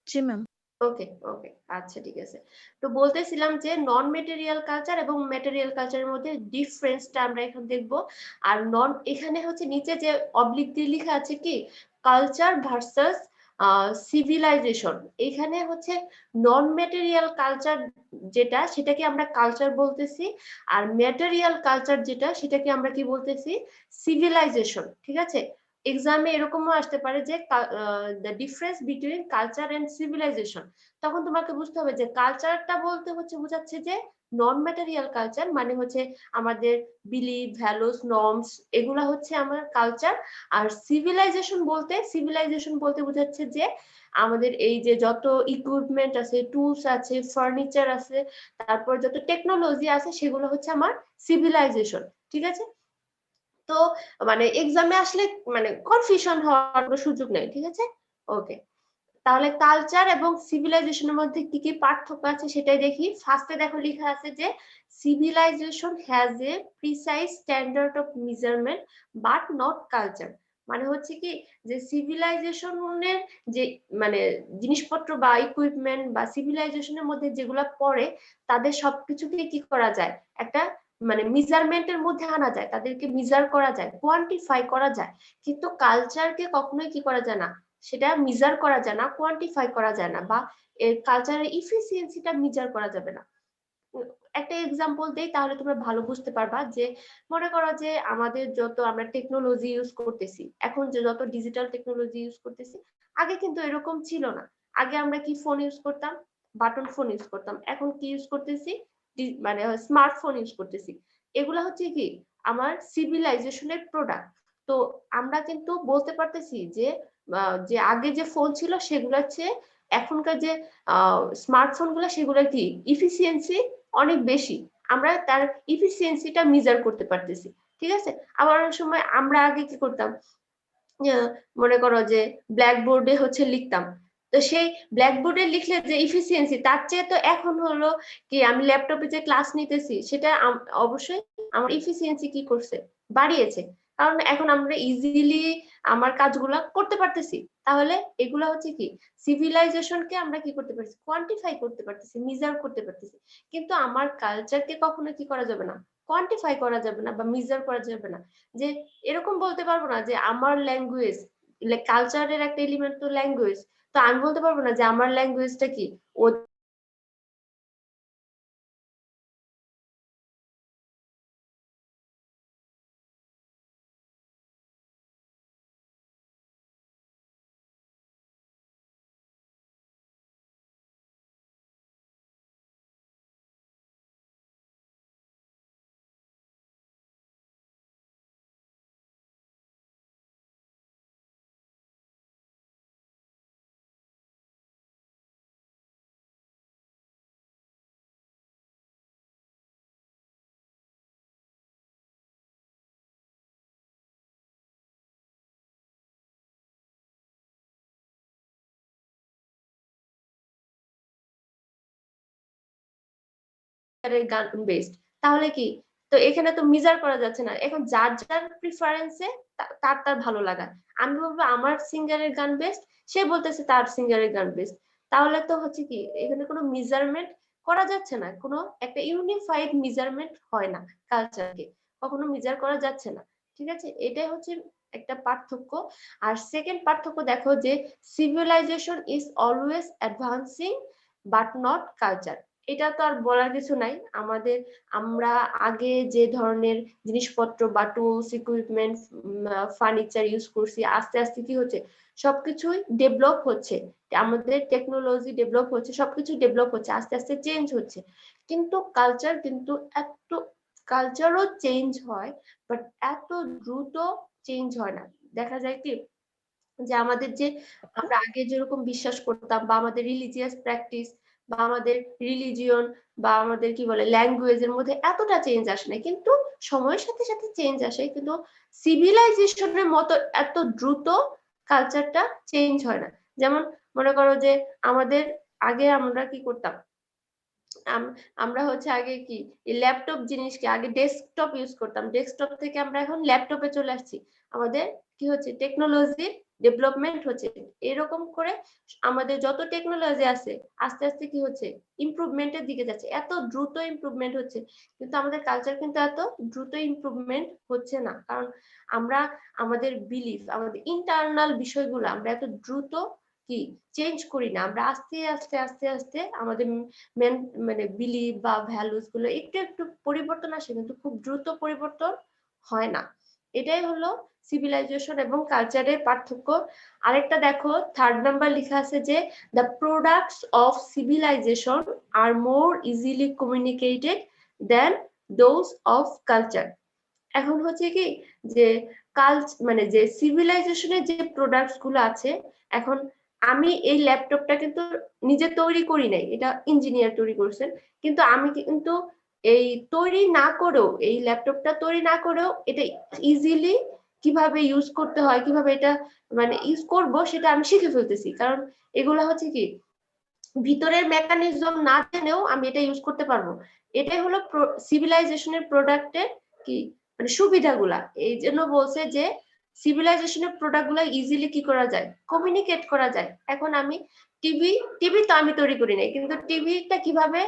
Speaker 3: জি ম্যাম।
Speaker 1: ওকে ওকে, আচ্ছা ঠিক আছে। তো বলতেছিলাম যে নন মেটেরিয়াল কালচার এবং ম্যাটেরিয়াল কালচারের মধ্যে ডিফারেন্সটা আমরা এখন দেখব। আর এখানে হচ্ছে নিচে যে অবলিক দিয়ে লেখা আছে কি, কালচার ভার্সাস সিভিলাইজেশন। এখানে হচ্ছে নন ম্যাটেরিয়াল কালচার যেটা, সেটাকে আমরা কালচার বলতেছি, আর ম্যাটেরিয়াল কালচার যেটা, সেটাকে আমরা কি বলতেছি, সিভিলাইজেশন, ঠিক আছে? এক্সামে এরকমও আসতে পারে যে the difference between culture and civilization. তখন তোমাকে বুঝতে হবে যে কালচারটা বলতে হচ্ছে বোঝাচ্ছে যে নন ম্যাটেরিয়াল কালচার, মানে হচ্ছে আমাদের বিলিভ, ভ্যালুস, নর্মস, এগুলা হচ্ছে আমার কালচার। আর সিভিলাইজেশন বলতে বোঝাচ্ছে যে আমাদের এই যে যত ইকুইপমেন্ট আছে, টুলস আছে, ফার্নিচার আছে, তারপর যত টেকনোলজি আছে, সেগুলো হচ্ছে আমার সিভিলাইজেশন, ঠিক আছে? তো মানে এক্সামে আসলে মানে কনফিউশন হওয়ার কোনো সুযোগ নেই, ঠিক আছে? ওকে, তাহলে কালচার এবং সিভিলাইজেশনের মধ্যে কি কি পার্থক্য আছে সেটাই দেখি। ফার্স্টে দেখো লেখা আছে যে civilization has a precise standard of measurement but not culture. মানে হচ্ছে কি, যে সিভিলাইজেশনের যে মানে জিনিসপত্র বা ইকুইপমেন্ট বা সিভিলাইজেশনের মধ্যে যেগুলা পড়ে, তাদের সবকিছুকে কি করা যায়, একটা মানে মেজারমেন্টের মধ্যে আনা যায়, তাদেরকে মেজার করা যায়, কোয়ান্টিফাই করা যায়, কিন্তু কালচারকে কখনোই কি করা যায় না, সেটা মেজার করা যায় না, কোয়ান্টিফাই করা যায় না, বা এর কালচারের ইফিসিয়েন্সিটা মেজার করা যাবে না। একটা এক্সাম্পল দেই তাহলে তোমরা ভালো বুঝতে পারবা। যে মনে করো যে আমাদের যত আমরা টেকনোলজি ইউজ করতেছি, এখন যে যত ডিজিটাল টেকনোলজি ইউজ করতেছি, আগে কিন্তু এরকম ছিল না। আগে আমরা কি ফোন ইউজ করতাম, বাটন ফোন ইউজ করতাম, এখন কি ইউজ করতেছি, মানে স্মার্টফোন ইউজ করতেছি। এগুলা হচ্ছে কি আমার সিভিলাইজেশনের প্রোডাক্ট। তো আমরা কিন্তু বলতে পারতেছি যে যে আগে যে ফোন ছিল সেগুলো হচ্ছে এখনকার যে স্মার্টফোন গুলো, সেগুলোর কি ইফিসিয়েন্সি অনেক বেশি, আমরা তার ইফিসিয়েন্সিটা মেজার করতে পারতেছি। ঠিক আছে। আবার অনেক সময় আমরা আগে কি করতাম, মনে করো যে ব্ল্যাকবোর্ডে হচ্ছে লিখতাম, তো সেই ব্ল্যাকবোর্ডে লিখলে যে ইফিসিয়েন্সি, তার চেয়ে তো এখন হলো কি আমি ল্যাপটপে যে ক্লাস নিতেছি সেটা অবশ্যই আমার ইফিসিয়েন্সি কি করছে, বাড়িয়েছে। কারণ এখন আমরা ইজিলি আমার কাজগুলা করতে পারতেছি। তাহলে এগুলা হচ্ছে কি সিভিলাইজেশনকে আমরা কি করতে পারছি, কোয়ান্টিফাই করতে পারতেছি, মেজার করতে পারতেছি। কিন্তু আমার কালচারকে কখনো কি করা যাবে না, কোয়ান্টিফাই করা যাবে না বা মেজার করা যাবে না। যে এরকম বলতে পারবো না যে আমার ল্যাঙ্গুয়েজ, কালচারের একটা এলিমেন্ট তো ল্যাঙ্গুয়েজ, তো আমি বলতে পারবো না যে আমার ল্যাঙ্গুয়েজটা কি ও গান বেসড, তাহলে কি, তো এখানে তো মেজার করা যাচ্ছে না। এখন যার যার প্রিফারেন্সে তার তার ভালো লাগা, আমি বলবো আমার সিঙ্গারের গান বেস্ট, সে বলতেছে তার সিঙ্গারের গান বেস্ট। তাহলে তো হচ্ছে কি এখানে কোনো মেজারমেন্ট করা যাচ্ছে না, কোনো একটা ইউনিফাইড মেজারমেন্ট হয় না, কালচারকে কখনো মেজার করা যাচ্ছে না। ঠিক আছে, এটাই হচ্ছে একটা পার্থক্য। আর সেকেন্ড পার্থক্য দেখো যে civilization is always advancing but not culture. এটা তো আর বলার কিছু নাই। আমাদের আমরা আগে যে ধরনের জিনিসপত্র বা টুলস ইকুইপমেন্ট ফার্নিচার ইউজ করছি, আস্তে আস্তে কি হচ্ছে সবকিছুই ডেভেলপ হচ্ছে, আমাদের টেকনোলজি ডেভেলপ হচ্ছে, সবকিছু ডেভেলপ হচ্ছে, আস্তে আস্তে চেঞ্জ হচ্ছে। কিন্তু কালচার কিন্তু এত, কালচারও চেঞ্জ হয় বাট এত দ্রুত চেঞ্জ হয় না। দেখা যায় কি যে আমাদের যে আমরা আগে যেরকম বিশ্বাস করতাম বা আমাদের রিলিজিয়াস প্র্যাকটিস বা আমাদের রিলিজিয়ন বা আমাদের কি বলে ল্যাঙ্গুয়েজের মধ্যে এতটা চেঞ্জ আসে না, কিন্তু সময়ের সাথে সাথে চেঞ্জ আসে, কিন্তু সিভিলাইজেশনের মতো এত দ্রুত কালচারটা চেঞ্জ হয় না। যেমন মনে করো যে আমাদের আগে আমরা কি করতাম, আমরা হচ্ছে আগে কি ল্যাপটপ জিনিসকে আগে ডেস্কটপ ইউজ করতাম, ডেস্কটপ থেকে আমরা এখন ল্যাপটপে চলে আসছি। আমাদের কি হচ্ছে টেকনোলজির ডেভেলপমেন্ট হচ্ছে, এরকম করে আমাদের যত টেকনোলজি আছে আস্তে আস্তে কি হচ্ছে ইমপ্রুভমেন্টের দিকে যাচ্ছে, এত দ্রুত ইমপ্রুভমেন্ট হচ্ছে। কিন্তু আমাদের কালচার কিন্তু এত দ্রুত ইমপ্রুভমেন্ট হচ্ছে না, কারণ আমরা আমাদের বিলিফ, আমাদের ইন্টারনাল বিষয়গুলো আমরা এত দ্রুত কি চেঞ্জ করি না। আমরা আস্তে আস্তে আস্তে আস্তে আমাদের মানে বিলিভ বা ভ্যালুস গুলো একটু একটু পরিবর্তন আসে, কিন্তু খুব দ্রুত পরিবর্তন হয় না। এটাই হলো সিভিলাইজেশন এবং কালচারের পার্থক্য। আরেকটা দেখো থার্ড নাম্বার লেখা আছে যে the products of civilization are more easily communicated than those of culture. এখন হচ্ছে কি যে মানে যে সিভিলাইজেশনের যে প্রোডাক্টস গুলো আছে, এখন আমি এই ল্যাপটপটা কিন্তু নিজে তৈরি করি নাই, এটা ইঞ্জিনিয়ার তৈরি করছেন, কিন্তু আমি কিন্তু এই তৈরি না করেও, এই ল্যাপটপটা তৈরি না করেও এটা ইজিলি কিভাবে ইউজ করতে হয়, কিভাবে এটা মানে ইউজ করব সেটা আমি শিখে ফেলতেছি। কারণ এগুলা হচ্ছে কি ভিতরের মেকানিজম না জেনেও আমি এটা ইউজ করতে পারবো। এটাই হলো সিভিলাইজেশনের প্রোডাক্টের কি মানে সুবিধাগুলা। এই জন্য বলছে যে সিভিলাইজেশনের প্রোডাক্ট গুলা ইজিলি কি করা যায়, কমিউনিকেট করা যায়। এখন আমি টিভি টিভি তো আমি তৈরি করি নাই, কিন্তু টিভিটা কিভাবে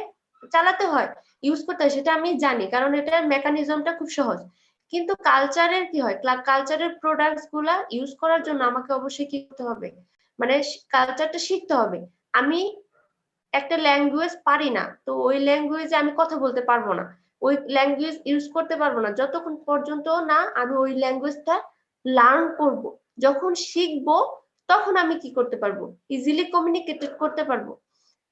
Speaker 1: চালাতে হয়, ইউজ করতে হয়, সেটা আমি জানি, কারণ এটার মেকানিজমটা খুব সহজ। কিন্তু কালচারের কি হয়, কালচারের প্রোডাক্টস গুলা ইউজ করার জন্য আমাকে অবশ্যই কি করতে হবে, মানে কালচারটা শিখতে হবে। আমি একটা ল্যাঙ্গুয়েজ পারি না, তো ওই ল্যাঙ্গুয়েজে আমি কথা বলতে পারবো না, ওই ল্যাঙ্গুয়েজ ইউজ করতে পারবো না যতক্ষণ পর্যন্ত না আমি ওই ল্যাঙ্গুয়েজটা লার্ন করব। যখন শিখবো তখন আমি কি করতে পারবো, ইজিলি কমিউনিকেটেড করতে পারবো।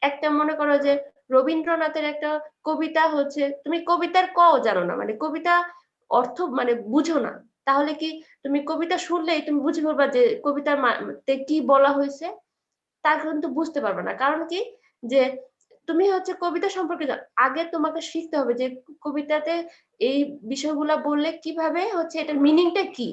Speaker 1: একটা মনে করো যে রবীন্দ্রনাথের একটা কবিতা হচ্ছে, তুমি কবিতার কও জানো না, মানে কবিতা অর্থ মানে বুঝো না, তাহলে কি তুমি কবিতা শুনলেই তুমি বুঝে পারবা যে কবিতার কি বলা হয়েছে, তা কিন্তু বুঝতে পারবে না। কারণ কি, যে তুমি হচ্ছে কবিতা সম্পর্কে আগে তোমাকে শিখতে হবে যে কবিতাতে এই বিষয়গুলা বললে কিভাবে হচ্ছে এটার মিনিংটা কি।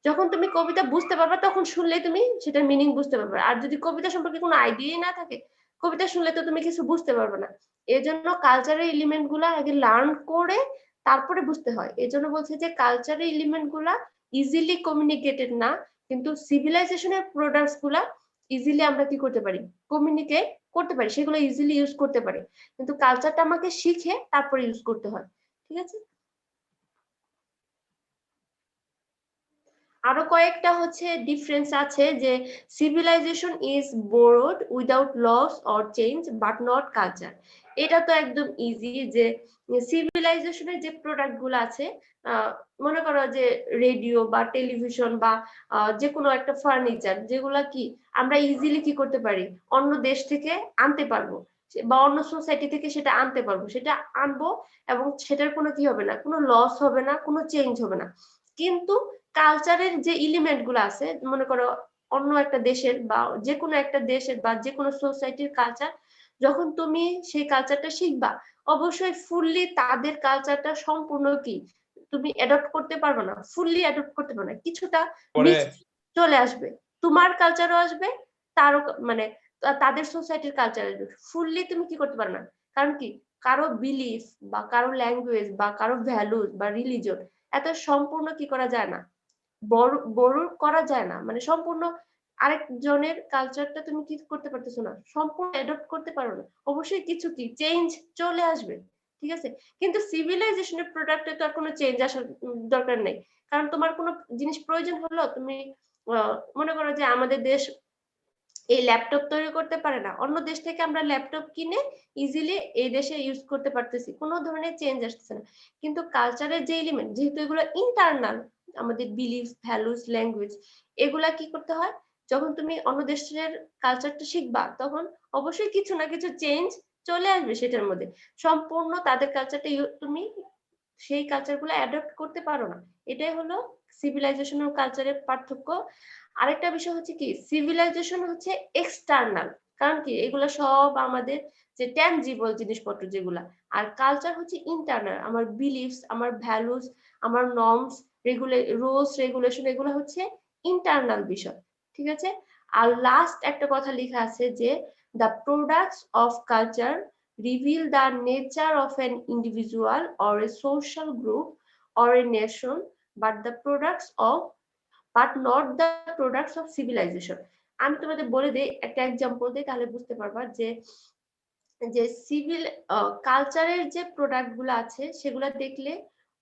Speaker 1: যখন তুমি কবিতা বুঝতে পারবে তখন শুনলে তুমি সেটার মিনিং বুঝতে পারবে। আর যদি কবিতা সম্পর্কে কোনো আইডিয়াই না থাকে, কবিতা শুনলে তো তুমি কিছু বুঝতে পারবে না। এজন্য কালচারাল এলিমেন্ট গুলা আগে লার্ন করে তারপরে বুঝতে হয়। এজন্য বলছে যে কালচারাল এলিমেন্ট গুলা ইজিলি কমিউনিকেটেড না, কিন্তু সিভিলাইজেশনের প্রোডাক্টস গুলা ইজিলি আমরা কি করতে পারি, কমিউনিকেট করতে পারি, সেগুলো ইজিলি ইউজ করতে পারি। কিন্তু কালচারটা আমাকে শিখে তারপরে ইউজ করতে হয়। ঠিক আছে, আরো কয়েকটা হচ্ছে ডিফারেন্স আছে, যে civilization is borrowed without loss or change but not culture. এটা তো একদম ইজি, যে সিভিলাইজেশনের যে প্রোডাক্ট গুলো আছে, মনে করো যে রেডিও বা টেলিভিশন বা যে কোনো একটা ফার্নিচার, যেগুলা কি আমরা ইজিলি কি করতে পারি, অন্য দেশ থেকে আনতে পারবো বা অন্য সোসাইটি থেকে সেটা আনতে পারবো, সেটা আনবো এবং সেটার কোনো কি হবে না, কোনো লস হবে না, কোনো চেঞ্জ হবে না। কিন্তু কালচারের যে এলিমেন্ট গুলো আছে, মনে করো অন্য একটা দেশের বা যে কোনো একটা দেশের বা যে কোনো সোসাইটির কালচার, যখন তুমি সেই কালচারটা শিখবা, অবশ্যই ফুললি তাদের কালচারটা সম্পূর্ণ কি তুমি অ্যাডপ্ট করতে পারবে না, ফুললি অ্যাডপ্ট করতে পারবে না, কিছুটা মিক্স চলে আসবে, তোমার কালচারও আসবে, তারও মানে তাদের সোসাইটির কালচার আসবে, ফুললি তুমি কি করতে পারবে না। কারণ কি, কারো বিলিফ বা কারো ল্যাঙ্গুয়েজ বা কারো ভ্যালুজ বা রিলিজন এত সম্পূর্ণ কি করা যায় না, বড় করা যায় না, মানে সম্পূর্ণ আরেকজনের কালচারটা তুমি কি করতে পারতেছো না, সম্পূর্ণ অ্যাডপ্ট করতে পারো না, অবশ্যই কিছু কি চেঞ্জ চলে আসবে। ঠিক আছে, কিন্তু সিভিলাইজেশনের প্রোডাক্টে তো আর কোনো চেঞ্জ আসার দরকার নেই। কারণ তোমার কোনো জিনিস প্রয়োজন হলো, তুমি মনে করো যে আমাদের দেশ এই ল্যাপটপ তৈরি করতে পারে না, অন্য দেশ থেকে আমরা ল্যাপটপ কিনে ইজিলি এই দেশে ইউজ করতে পারতেছি, কোনো ধরনের চেঞ্জ আসতেছে না। কিন্তু কালচারের যে এলিমেন্ট, যেহেতু এগুলো ইন্টারনাল, আমাদের বিলিফ ভ্যালুস ল্যাঙ্গুয়েজ, এগুলা কি করতে হয়, যখন তুমি অন্য দেশের কালচারটা শিখবা তখন অবশ্যই কিছু না কিছু চেঞ্জ চলে আসবে সেটার মধ্যে, সম্পূর্ণ তাদের কালচারটা তুমি সেই কালচার গুলো অ্যাডপ্ট করতে পারো না। এটাই হলো সিভিলাইজেশন ও কালচারের পার্থক্য। আরেকটা বিষয় হচ্ছে কি, সিভিলাইজেশন হচ্ছে এক্সটার্নাল, কারণ কি এগুলো সব আমাদের যে ট্যানজিবল জিনিসপত্র যেগুলা, আর কালচার হচ্ছে ইন্টারনাল, আমার বিলিফস, আমার ভ্যালুস, আমার নর্মস, রুলস রেগুলেশন, এগুলো হচ্ছে ইন্টারনাল বিষয়। ঠিক আছে, আর লাস্ট একটা কথা লেখা আছে যে the products of culture reveal the nature of an individual or a social group or a nation, but not the products of civilization. আমি তোমাদের বলে দিই, একটা এক্সাম্পল দিই, তাহলে বুঝতে পারবা যে যে সিভিল কালচারের যে প্রোডাক্ট গুলো আছে সেগুলো দেখলে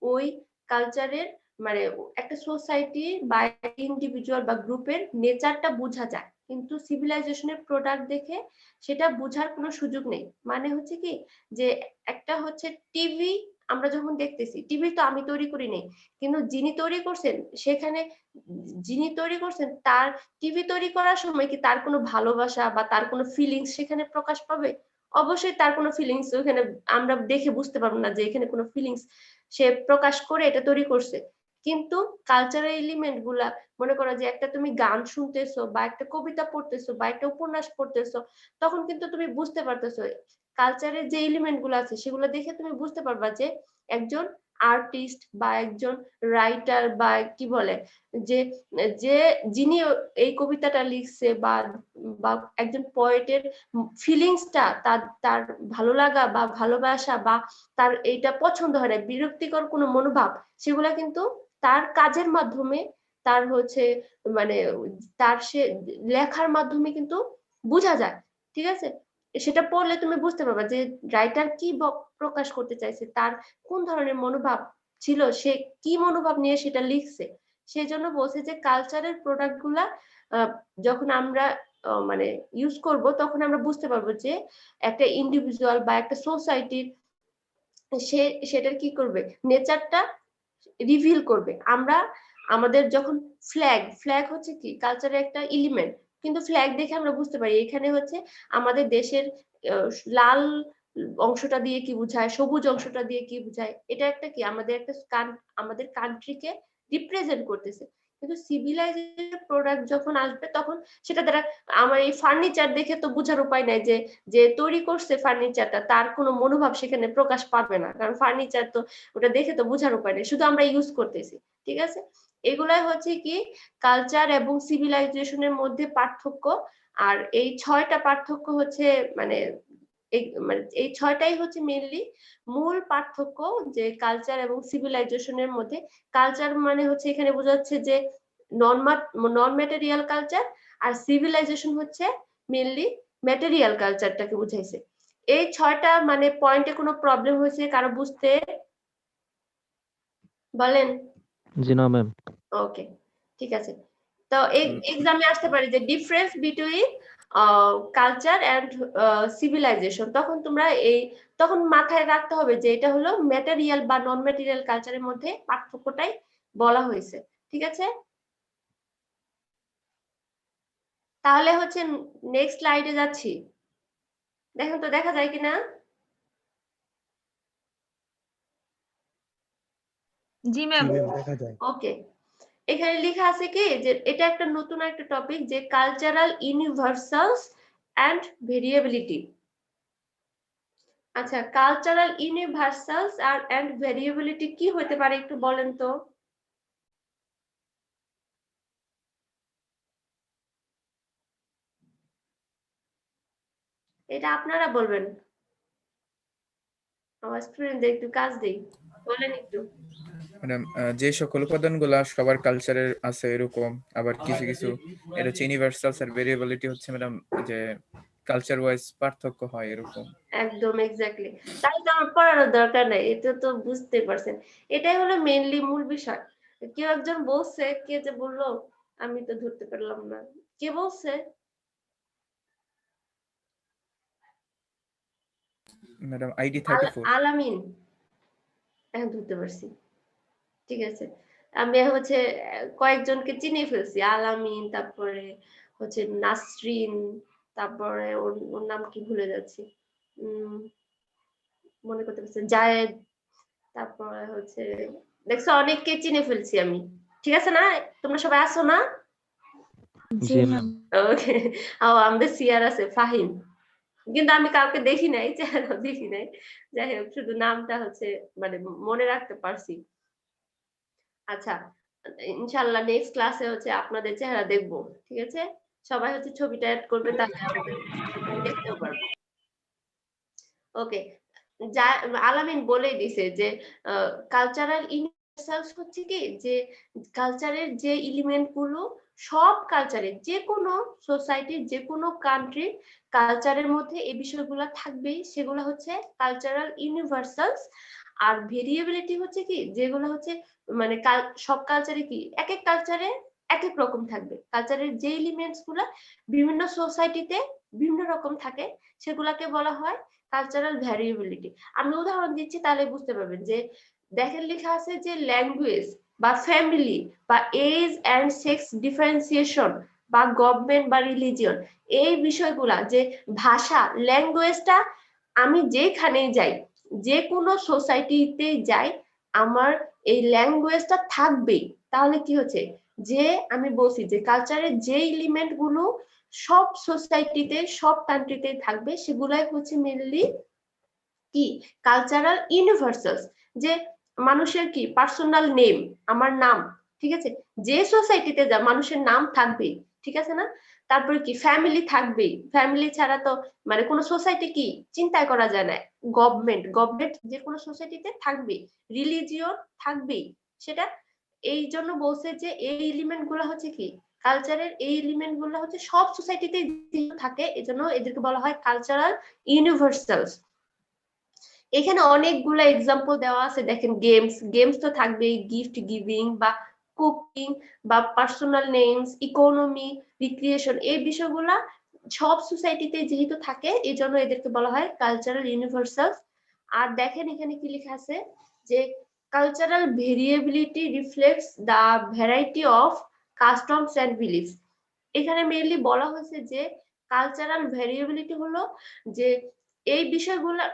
Speaker 1: ওই কালচারের মানে একটা সোসাইটি বা ইন্ডিভিজুয়াল বা গ্রুপের নেচারটা বোঝা যায়, কিন্তু সিভিলাইজেশনের প্রোডাক্ট দেখে সেটা বোঝার কোনো সুযোগ নেই। মানে হচ্ছে কি, যে একটা হচ্ছে টিভি, আমরা যখন দেখতেছি টিভি তো আমি তৈরি করি নাই, কিন্তু যিনি তৈরি করছেন সেখানে, যিনি তৈরি করছেন তার টিভি তৈরি করার সময় কি তার কোনো ভালোবাসা বা তার কোনো ফিলিংস সেখানে প্রকাশ পাবে? অবশ্যই তার কোনো ফিলিংস ওখানে আমরা দেখে বুঝতে পারবো না যে এখানে কোনো ফিলিংস সে প্রকাশ করে এটা তৈরি করছে। কিন্তু কালচারাল এলিমেন্ট গুলা, মনে করো যে একটা তুমি গান শুনতেছো বা একটা কবিতা পড়তেছো বা একটা উপন্যাস পড়তেছো, তখন কিন্তু তুমি বুঝতে পারতেছো কালচারের যে এলিমেন্ট গুলো আছে সেগুলো দেখে তুমি বুঝতে পারবা যে একজন আর্টিস্ট বা একজন রাইটার বা কি বলে যে যে যিনি এই কবিতাটা লিখছে বা বা একজন পোয়েটের ফিলিংসটা, তার তার ভালো লাগা বা ভালোবাসা বা তার এইটা পছন্দ হয় না, বিরক্তিকর কোনো মনোভাব, সেগুলা কিন্তু তার কাজের মাধ্যমে, তার হচ্ছে মানে তার সে লেখার মাধ্যমে কিন্তু বোঝা যায়। ঠিক আছে, সেটা পড়লে তুমি বুঝতে পারবা যে রাইটার কি প্রকাশ করতে চাইছে, তার কোন ধরনের মনোভাব ছিল, সে কি মনোভাব নিয়ে সেটা লিখছে। সেই জন্য বলছে যে কালচারের প্রোডাক্ট গুলা যখন আমরা মানে ইউজ করব, তখন আমরা বুঝতে পারবো যে একটা ইন্ডিভিজুয়াল বা একটা সোসাইটির সে সেটার কি করবে, নেচারটা রিভিল করবে। আমরা আমাদের যখন ফ্ল্যাগ হচ্ছে কি কালচারের একটা এলিমেন্ট, কিন্তু ফ্ল্যাগ দেখে আমরা বুঝতে পারি এখানে হচ্ছে আমাদের দেশের লাল অংশটা দিয়ে কি বোঝায়, সবুজ অংশটা দিয়ে কি বোঝায়, এটা একটা কি আমাদের একটা আমাদের কান্ট্রিকে রিপ্রেজেন্ট করতেছে। কিন্তু সিভিলাইজেশন প্রোডাক্ট যখন আসবে তখন সেটা দ্বারা আমার এই ফার্নিচার দেখে তো বোঝার উপায় নাই যে যে তৈরি করছে ফার্নিচারটা তার কোনো মনোভাব সেখানে প্রকাশ পাবে না, কারণ ফার্নিচার তো ওটা দেখে তো বোঝার উপায় নেই, শুধু আমরা ইউজ করতেছি। ঠিক আছে, এগুলাই হচ্ছে কি কালচার এবং সিভিলাইজেশনের মধ্যে পার্থক্য। আর এই 6টা পার্থক্য হচ্ছে মানে এই 6টাই হচ্ছে মেইনলি মূল পার্থক্য যে কালচার এবং সিভিলাইজেশনের মধ্যে। কালচার মানে হচ্ছে এখানে বোঝাচ্ছে যে নন ম্যাটেরিয়াল কালচার, আর সিভিলাইজেশন হচ্ছে মেইনলি ম্যাটেরিয়াল কালচারটাকে বুঝাইছে। এই 6টা মানে পয়েন্টে কোনো প্রবলেম হয়েছে কারো বুঝতে? বলেন।
Speaker 2: জি না ম্যাম।
Speaker 1: ওকে, ঠিক আছে। তো এক্সামে আসতে পারে যে difference between culture and civilization, তখন তোমরা তখন মাথায় রাখতে হবে যে এটা হলো ম্যাটেরিয়াল বা নন ম্যাটেরিয়াল কালচারের মধ্যে পার্থক্যটাই বলা হয়েছে। ঠিক আছে, তাহলে হচ্ছে নেক্সট স্লাইডে যাচ্ছি, দেখেন তো দেখা যায় কিনা।
Speaker 5: জি ম্যাম।
Speaker 7: দেখা যায়।
Speaker 1: ওকে, এখানে লেখা আছে কি যে এটা একটা নতুন একটা টপিক যে কালচারাল ইউনিভার্সালস এন্ড ভেরিয়েবিলিটি। আচ্ছা, কালচারাল ইউনিভার্সালস আর এন্ড ভেরিয়েবিলিটি কি হতে পারে একটু বলেন তো। এটা আপনারা বলবেন, আমার স্টুডেন্টদের একটু কাজ দেই, বলেন একটু।
Speaker 8: ম্যাডাম, যে সকল উপাদানগুলা সবার কালচারের আছে এরকম, আবার কিছু কিছু এটা হচ্ছে ইউনিভার্সালস আর ভেরিয়েবিলিটি হচ্ছে ম্যাডাম যে কালচার ওয়াইজ পার্থক্য হয় এরকম।
Speaker 1: একদম এক্স্যাক্টলি, তাই তো আমার পড়ানোর দরকার নাই, এটা তো বুঝতে পারছেন। এটাই হলো মেইনলি মূল বিষয়। কেউ একজন বলছে, কে যে বললো আমি তো ধরতে পারলাম না, কে বলছে?
Speaker 8: Madam ID 34।
Speaker 1: আলামিন, এখন ধরতে পারছি। ঠিক আছে, আমি হচ্ছে কয়েকজনকে চিনে ফেলছি, আলামিন, তারপরে হচ্ছে নাসরিন, তারপরে ওর নাম কি ভুলে যাচ্ছি, মনে করতে পারছি, জায়েদ, তারপরে হচ্ছে দেখছো অনেককে চিনে ফেলছি আমি। ঠিক আছে না, তোমরা সবাই আসো না?
Speaker 3: জি ম্যাম।
Speaker 1: ওকে, আমাদের সিয়ার আছে ফাহিম, কিন্তু আমি কাউকে দেখি নাই, চেহারা দেখি নাই, যাই হোক শুধু নামটা হচ্ছে মানে মনে রাখতে পারছি। আচ্ছা, ইনশাআল্লাহ নেক্সট ক্লাসে হচ্ছে আপনাদের চেহারা দেখবো। ঠিক আছে, সবাই হচ্ছে ছবিটা অ্যাড করবে, তাহলে আমাদের দেখতেও পারবো। ওকে, যা আলামিন বলেই দিছে যে কালচারাল ইউনিভার্সালস হচ্ছে কি যে কালচারের যে এলিমেন্ট গুলো সব কালচারে, যে কোনো সোসাইটির যে কোনো কান্ট্রির কালচারের মধ্যে এই বিষয়গুলো থাকবেই, সেগুলো হচ্ছে কালচারাল ইউনিভার্সালস। আর ভেরিয়েবিলিটি হচ্ছে কি যেগুলো হচ্ছে মানে সব কালচারে কি এক এক কালচারে এক এক রকম থাকবে, কালচারের যে এলিমেন্টস গুলা বিভিন্ন সোসাইটিতে বিভিন্ন রকম থাকে সেগুলাকে বলা হয় কালচারাল ভ্যারিয়েবিলিটি। আমি উদাহরণ দিচ্ছি তাহলে বুঝতে পারবেন যে দেখেন লেখা আছে যে ল্যাঙ্গুয়েজ বা ফ্যামিলি বা এজ এন্ড সেক্স ডিফারেন্সিয়েশন বা গভর্নমেন্ট বা রিলিজিয়ন, এই বিষয়গুলা যে ভাষা ল্যাঙ্গুয়েজটা, আমি যেখানেই যাই যে কোনো সোসাইটিতে যাই আমার এই ল্যাঙ্গুয়েজটা থাকবেই। তাহলে কি হচ্ছে যে আমি বলছি যে কালচারের যে এলিমেন্ট গুলো সব সোসাইটিতে সব কান্ট্রিতে থাকবে সেগুলাই হচ্ছে মেনলি কি কালচারাল ইউনিভার্সালস। যে মানুষের কি পার্সোনাল নেম, আমার নাম, ঠিক আছে, যে সোসাইটিতে যা মানুষের নাম থাকবেই, ঠিক আছে না। তারপরে কি ফ্যামিলি থাকবেই, ফ্যামিলি ছাড়া তো মানে কোনো সোসাইটি কি চিন্তাই করা যায় না। গভর্নমেন্ট যে কোনো সোসাইটিতে থাকবেই, রিলিজিয়ন থাকবেই, সেটা এই জন্য বলছে যে এই এলিমেন্ট গুলো হচ্ছে কি কালচারের, এই এলিমেন্ট গুলো হচ্ছে সব সোসাইটিতে থাকে, এজন্য এদেরকে বলা হয় কালচারাল ইউনিভার্সালস। এখানে অনেকগুলো এক্সাম্পল দেওয়া আছে, দেখেন গেমস তো থাকবেই, গিফট গিভিং বা কুকিং বা পার্সোনাল নেমস, ইকোনমি, রিক্রিয়েশন, এই বিষয়গুলা সব সোসাইটিতে যেহেতু থাকে এই জন্য এদেরকে বলা হয় কালচারাল ইউনিভার্সালস। আর দেখেন এখানে কি লেখা আছে যে cultural variability reflects the variety of customs and beliefs. এখানে মেইনলি বলা হয়েছে যে কালচারাল ভেরিয়েবিলিটি হলো যে এই বিষয়গুলা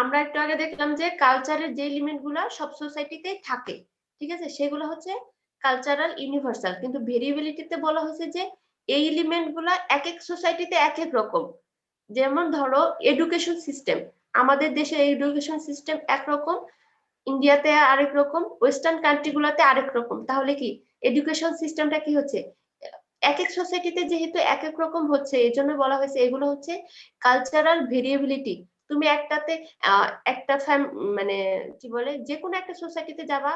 Speaker 1: আমরা একটু আগে দেখলাম যে কালচারের যে এলিমেন্ট গুলা সব সোসাইটিতেই থাকে, ঠিক আছে, সেগুলো হচ্ছে কালচারাল ইউনিভার্সাল। কিন্তু ভেরিয়েবিলিটিতে বলা হয়েছে যে এই এলিমেন্ট গুলা এক এক সোসাইটিতে এক এক রকম। যেমন ধরো এডুকেশন সিস্টেম, আমাদের দেশে এডুকেশন সিস্টেম একরকম, ইন্ডিয়াতে আরেক রকম, ওয়েস্টার্ন কান্ট্রি গুলাতে আরেক রকম। তাহলে কি এডুকেশন সিস্টেমটা কি হচ্ছে এক এক সোসাইটিতে যেহেতু এক এক রকম হচ্ছে, এই জন্য বলা হয়েছে এগুলো হচ্ছে কালচারাল ভেরিয়েবিলিটি। তুমি একটাতে একটা মানে কি বলে যে কোনো একটা সোসাইটিতে যাবা,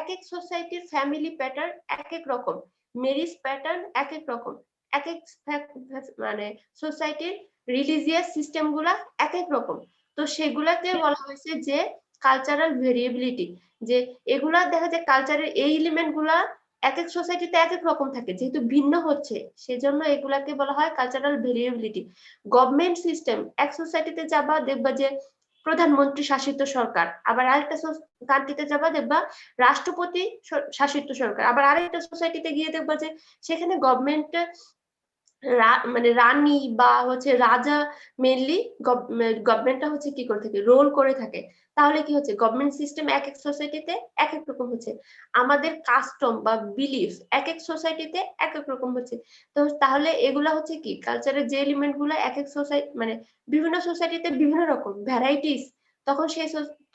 Speaker 1: এক এক সোসাইটির ফ্যামিলি প্যাটার্ন এক এক রকম, ম্যারেজ প্যাটার্ন এক এক রকম, এক এক মানে সোসাইটির রিলিজিয়াস সিস্টেম গুলা এক এক রকম। তো সেগুলাকে বলা হয়েছে যে কালচারাল ভেরিয়েবিলিটি, যে এগুলা দেখা যায় কালচারের এই এলিমেন্ট গুলা এক এক সোসাইটিতে এক এক রকম থাকে, যেহেতু ভিন্ন হচ্ছে সেজন্য এগুলাকে বলা হয় কালচারাল ভেরিয়েবিলিটি। গভর্নমেন্ট সিস্টেম, এক সোসাইটিতে যাবা দেখবা যে প্রধানমন্ত্রী শাসিত সরকার, আবার আরেকটা কান্ট্রিতে যাবা দেখবা রাষ্ট্রপতি শাসিত সরকার, আবার আরেকটা সোসাইটিতে গিয়ে দেখবা যে সেখানে গভর্নমেন্ট মানে রানী বা হচ্ছে রাজা মেনলি গভর্নমেন্টটা হচ্ছে কি করে থাকে, রোল করে থাকে। তাহলে কি হচ্ছে গভর্নমেন্ট সিস্টেম এক এক সোসাইটিতে এক এক রকম হচ্ছে, আমাদের কাস্টম বা বিলিফ এক এক সোসাইটিতে এক এক রকম হচ্ছে। তো তাহলে এগুলা হচ্ছে কি কালচারের যে এলিমেন্ট গুলো এক এক সোসাইটি মানে বিভিন্ন সোসাইটিতে বিভিন্ন রকম ভ্যারাইটিস,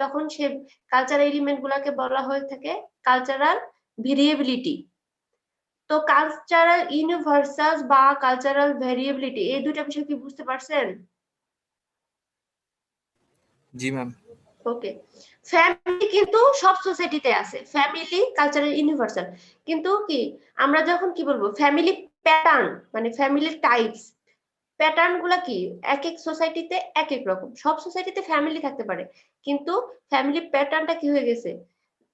Speaker 1: তখন সে কালচারাল এলিমেন্ট গুলাকে বলা হয়ে থাকে কালচারাল ভেরিয়েবিলিটি। তো কালচারাল ইউনিভার্সালস বা কালচারাল ভেরিয়েবিলিটি এই দুটো বিষয় কি বুঝতে পারছেন?
Speaker 4: জি ম্যাম।
Speaker 1: ওকে, ফ্যামিলি কিন্তু সব সোসাইটিতে আছে, ফ্যামিলি কালচারাল ইউনিভার্সাল। কিন্তু কি আমরা যখন কি বলবো ফ্যামিলি প্যাটার্ন মানে ফ্যামিলি টাইপস, প্যাটার্ন গুলা কি এক এক সোসাইটিতে এক এক রকম, সব সোসাইটিতে ফ্যামিলি থাকতে পারে কিন্তু ফ্যামিলি প্যাটার্নটা কি হয়ে গেছে,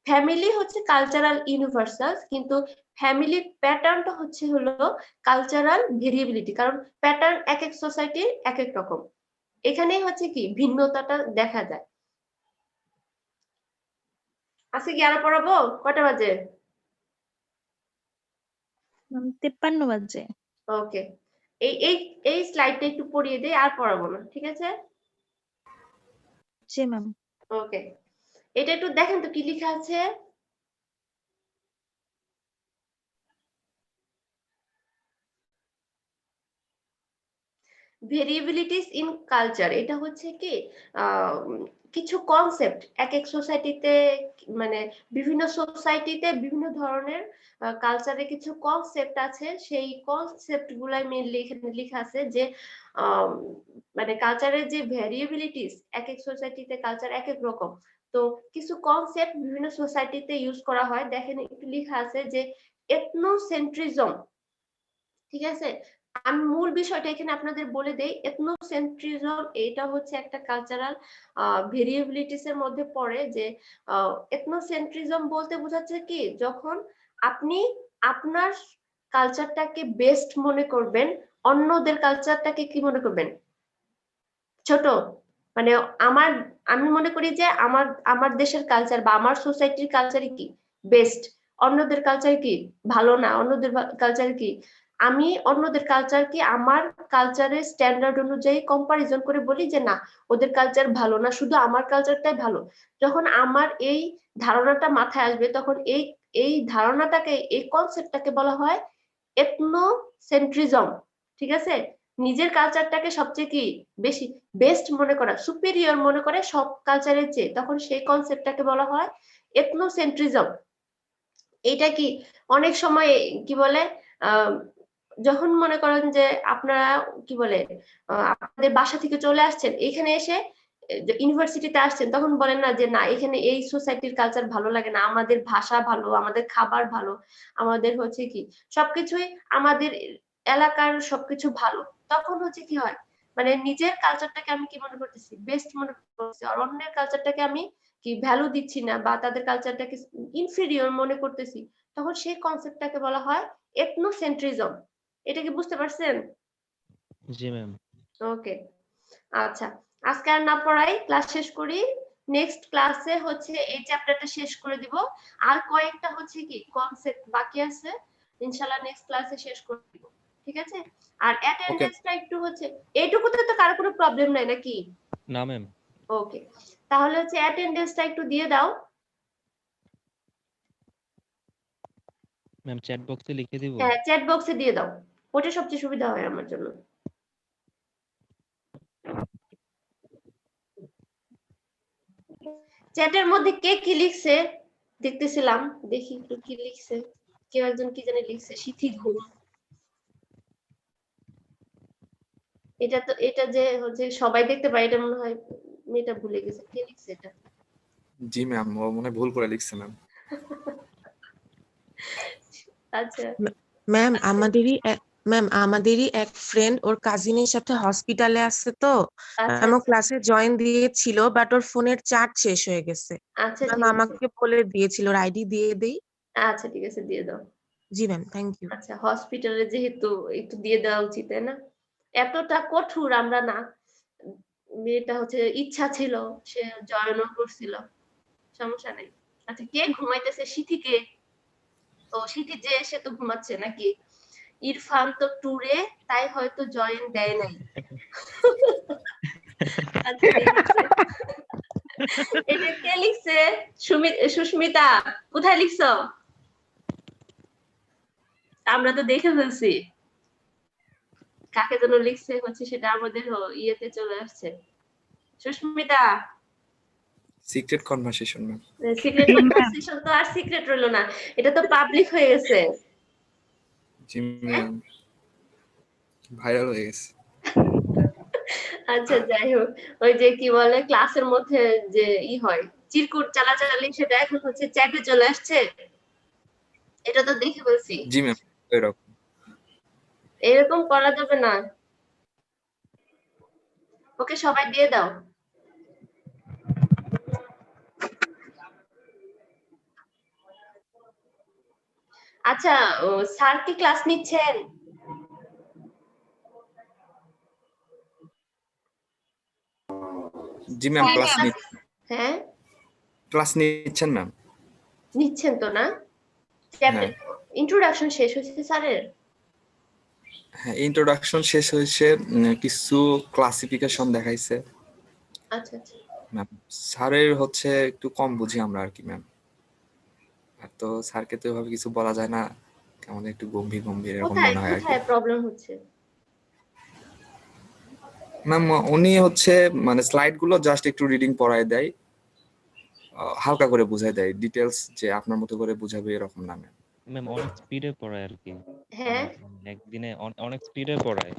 Speaker 1: ফ্যামিলি হচ্ছে কালচারাল ইউনিভার্সাল কিন্তু ফ্যামিলি প্যাটার্নটা হচ্ছে হলো কালচারাল ভেরিয়েবিলিটি, কারণ প্যাটার্ন এক এক সোসাইটির এক এক রকম, এখানেই হচ্ছে কি ভিন্নতাটা দেখা যায়। আজকে কি আরো পড়াবো? কটা বাজে?
Speaker 3: 53 বাজে।
Speaker 1: ওকে, এই এই এই স্লাইডটা একটু পড়িয়ে দেই, আর পড়াবো না, ঠিক আছে?
Speaker 3: জি ম্যাম।
Speaker 1: ওকে, এটা একটু দেখেন তো কি লেখা আছে। ভেরিয়েবিলিটিস ইন কালচার, এটা হচ্ছে কি কিছু কনসেপ্ট এক এক সোসাইটিতে মানে বিভিন্ন সোসাইটিতে বিভিন্ন ধরনের কালচারে কিছু কনসেপ্ট আছে, সেই কনসেপ্ট গুলাই মেইনলি এখানে লেখা আছে যে মানে কালচারের যে ভেরিয়েবিলিটিস এক এক সোসাইটিতে কালচার এক এক রকম। তো কিছু কনসেপ্ট বিভিন্ন সোসাইটিতে ইউজ করা হয়, দেখেন একটু লেখা আছে যে এথনোসেন্ট্রিজম, ঠিক আছে? আমি মূল বিষয়টা এখানে আপনাদের বলে দেই, এথনোসেন্ট্রিজম এটা হচ্ছে একটা কালচারাল ভেরিয়েবিলিটিস এর মধ্যে পড়ে। যে এথনোসেন্ট্রিজম বলতে বোঝাচ্ছে কি যখন আপনি আপনার কালচারটাকে বেস্ট মনে করবেন, অন্যদের কালচারটাকে কি মনে করবেন ছোট, মানে আমি মনে করি যে আমার দেশের কালচার বা আমার সোসাইটির কালচারই কি বেস্ট, অন্যদের কালচার কি ভালো না, অন্যদের কালচার কি, আমি অন্যদের কালচার কি আমার কালচারের স্ট্যান্ডার্ড অনুযায়ী কম্পারিজন করে বলি যে না ওদের কালচার ভালো না, শুধু আমার কালচারটাই ভালো। যখন আমার এই ধারণাটা মাথায় আসবে তখন এই ধারণাটাকে এই কনসেপ্টটাকে বলা হয় এথনোসেন্ট্রিজম, ঠিক আছে? নিজের কালচারটাকে সবচেয়ে কি বেশি বেস্ট মনে করা, সুপিরিয়র মনে করে সব কালচারের চেয়ে, তখন সেই কনসেপ্টটাকে বলা হয় এথনোসেন্ট্রিজম। এটা কি অনেক সময় কি বলে যখন মনে করেন যে আপনারা কি বলে আপনাদের বাসা থেকে চলে আসছেন, এখানে এসে ইউনিভার্সিটিতে আসছেন তখন বলেন না যে না এখানে এই সোসাইটির কালচার ভালো লাগে না, আমাদের ভাষা ভালো, আমাদের খাবার ভালো, আমাদের হচ্ছে কি সবকিছুই আমাদের এলাকার সবকিছু ভালো, তখন হচ্ছে কি হয় মানে নিজের কালচারটাকে আমি কি মনে করতেছি বেস্ট মনে করতেছি, আর অন্যের কালচারটাকে আমি কি ভ্যালু দিচ্ছি না বা তাদের কালচারটাকে ইনফিরিয়র মনে করতেছি, তখন সেই কনসেপ্টটাকে বলা হয় এথনোসেন্ট্রিজম। এটা কি বুঝতে পারছেন?
Speaker 2: জি ম্যাম।
Speaker 1: ওকে, আচ্ছা আজকে আর না পড়াই, ক্লাস শেষ করি। নেক্সট ক্লাসে হচ্ছে এই চ্যাপ্টারটা শেষ করে দিব, আর কয়েকটা হচ্ছে কি কনসেপ্ট বাকি আছে, ইনশাআল্লাহ নেক্সট ক্লাসে শেষ করে দিব, ঠিক আছে? আর
Speaker 4: ওকে
Speaker 1: অ্যাটেন্ডেন্সটা একটু হচ্ছে এইটুকুতে তো কারো কোনো প্রবলেম নাই নাকি?
Speaker 2: না ম্যাম।
Speaker 1: ওকে, তাহলে হচ্ছে অ্যাটেন্ডেন্সটা একটু দিয়ে দাও।
Speaker 2: ম্যাম চ্যাট বক্সে লিখে দিব।
Speaker 1: হ্যাঁ চ্যাট বক্সে দিয়ে দাও, ওটা সবচেয়ে সুবিধা হয় আমার জন্য। চ্যাটের মধ্যে কে কি লিখছে দেখতেছিলাম, দেখি একটু কি লিখছে, কেউ একজন কি জানি লিখছে সিথি ঘুম। এটা তো এটা যে হচ্ছে সবাই দেখতে পায়, এটা মনে হয় মেয়েটা ভুলে গেছে কে লিখছে এটা।
Speaker 4: জি ম্যাম, ও মনে হয় ভুল করে লিখছে ম্যাম।
Speaker 1: আচ্ছা
Speaker 10: ম্যাম আমাদেরই এক ফ্রেন্ড ওর কাজিনের সাথে হসপিটালে আছে তো
Speaker 1: আচ্ছা
Speaker 10: ম্যাম ও
Speaker 1: আচ্ছা
Speaker 10: ক্লাসে জয়েন দিয়েছিল বাট ওর ফোনের চার্জ শেষ হয়ে গেছে।
Speaker 1: আচ্ছা
Speaker 10: ম্যাম
Speaker 1: ঠিক আছে,
Speaker 10: আমাকে বলে দিয়েছিল ওর আইডি দিয়ে দেই।
Speaker 1: আচ্ছা ঠিক আছে দিয়ে দাও।
Speaker 10: জি ম্যাম, থ্যাংক ইউ।
Speaker 1: আচ্ছা হসপিটালে যেহেতু একটু দিয়ে দেওয়া উচিত তাই না, এতটা কঠোর আমরা না, মেয়েটা হচ্ছে ইচ্ছা ছিল সে জয়েনও করছিল, সমস্যা নেই। আচ্ছা কে ঘুমাইতেছে, সিথিকে? ও সিথি যে সে তো ঘুমাচ্ছে নাকি? ইরফান তো ট্যুরে, তাই হয়তো জয়েন দেয় নাই। আচ্ছা ঠিক আছে। এটা কে লিখছে? সুস্মিতা কোথায় লিখছো? আমরা তো দেখে ফেলছি কাকে যেন লিখছে, হচ্ছে সেটা আমাদের ইয়েতে চলে আসছে। Susmita
Speaker 4: secret conversation ma'am.
Speaker 1: Secret conversation তো আর সিক্রেট রইলো না, এটা তো পাবলিক হয়ে গেছে।
Speaker 4: জি ম্যাম, ভাইরাল হয়ে গেছে।
Speaker 1: আচ্ছা যাই হোক, ওই যে কি বলে ক্লাসের মধ্যে যে হয় চিরকুট চালাচালি, সেটা এখন হচ্ছে চ্যাটে চলে আসছে, এটা তো দেখে বলছি।
Speaker 4: জি ম্যাম, এরকম।
Speaker 1: এরকম করা যাবে না, ওকে সবাই দিয়ে দাও। আচ্ছা স্যার কি ক্লাস নিচ্ছেন?
Speaker 4: জি ম্যাম,
Speaker 5: হ্যাঁ
Speaker 4: ক্লাস
Speaker 5: ম্যাম।
Speaker 1: হ্যাঁ
Speaker 4: নিচ্ছেন ম্যাম।
Speaker 1: নিচ্ছেন তো না?
Speaker 4: হ্যাঁ
Speaker 1: ইন্ট্রোডাকশন শেষ হয়েছে স্যারের?
Speaker 4: হ্যাঁ, ইন্ট্রোডাকশন শেষ হয়েছে, কিছু ক্লাসিফিকেশন দেখাইছে
Speaker 1: আচ্ছা আচ্ছা
Speaker 4: ম্যাম। স্যারের হচ্ছে একটু কম বুঝি আমরা আর কি ম্যাম, আর তো স্যারকে তো এভাবে কিছু বলা যায় না, কেমন একটু গম্ভীর গম্ভীর এরকম
Speaker 1: কোথায়
Speaker 4: মনে হয় আর কি
Speaker 1: কোথায় প্রবলেম হচ্ছে?
Speaker 4: ম্যাম। উনি হচ্ছে মানে স্লাইড গুলো জাস্ট একটু রিডিং পড়ায় দেয়, হালকা করে বুঝাই দেয়, ডিটেলস যে আপনার মতো করে বুঝাবে এরকম না ম্যাম।
Speaker 2: ম্যাম অনেক স্পিডে পড়ায় আর কি,
Speaker 1: হ্যাঁ
Speaker 2: একদিনে অনেক স্পিডে পড়ায়,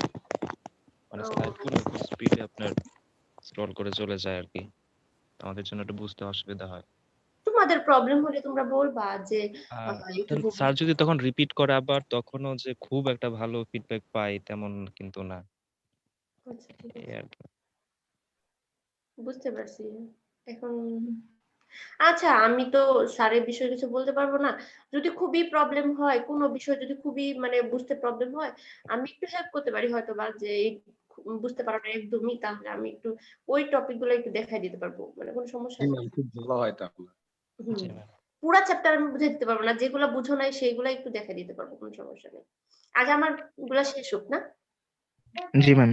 Speaker 2: মানে
Speaker 1: ও,
Speaker 2: স্লাইড গুলো খুব স্পিডে আপনার স্ক্রল করে চলে যায় আর কি, আমাদের জন্য একটু বুঝতে অসুবিধা হয়।
Speaker 1: তোমাদের প্রবলেম হলে তোমরা বলবা যে একটু
Speaker 2: স্যার যদি তখন রিপিট করে আবার, তখনও যে খুব একটা ভালো ফিডব্যাক পাই তেমন কিন্তু না।
Speaker 1: আচ্ছা ঠিক
Speaker 2: এই
Speaker 1: আছে
Speaker 2: আর কি।
Speaker 1: বুঝতে পারছি এখন। আচ্ছা আমি তো স্যারের বিষয়ে কিছু বলতে পারবো না, যদি খুবই প্রবলেম হয় কোনো বিষয়, যদি খুবই মানে বুঝতে প্রবলেম হয়, আমি একটু হেল্প করতে পারি হয়তো বা, যে এই বুঝতে পারো না একদমই, তাহলে আমি একটু ওই টপিক গুলো একটু দেখাই দিতে পারবো, মানে কোনো সমস্যা নেই।
Speaker 11: খুব ভালো হয় তাহলে।
Speaker 2: জি
Speaker 1: হুম
Speaker 2: ম্যাম।
Speaker 1: পুরা চ্যাপ্টার আমি বুঝে দিতে পারবো না, যেগুলো বুঝো নাই সেইগুলো একটু দেখাই দিতে পারবো, কোনো সমস্যা নেই। আগে আমার গুলা শেষ হোক না।
Speaker 6: জি ম্যাম।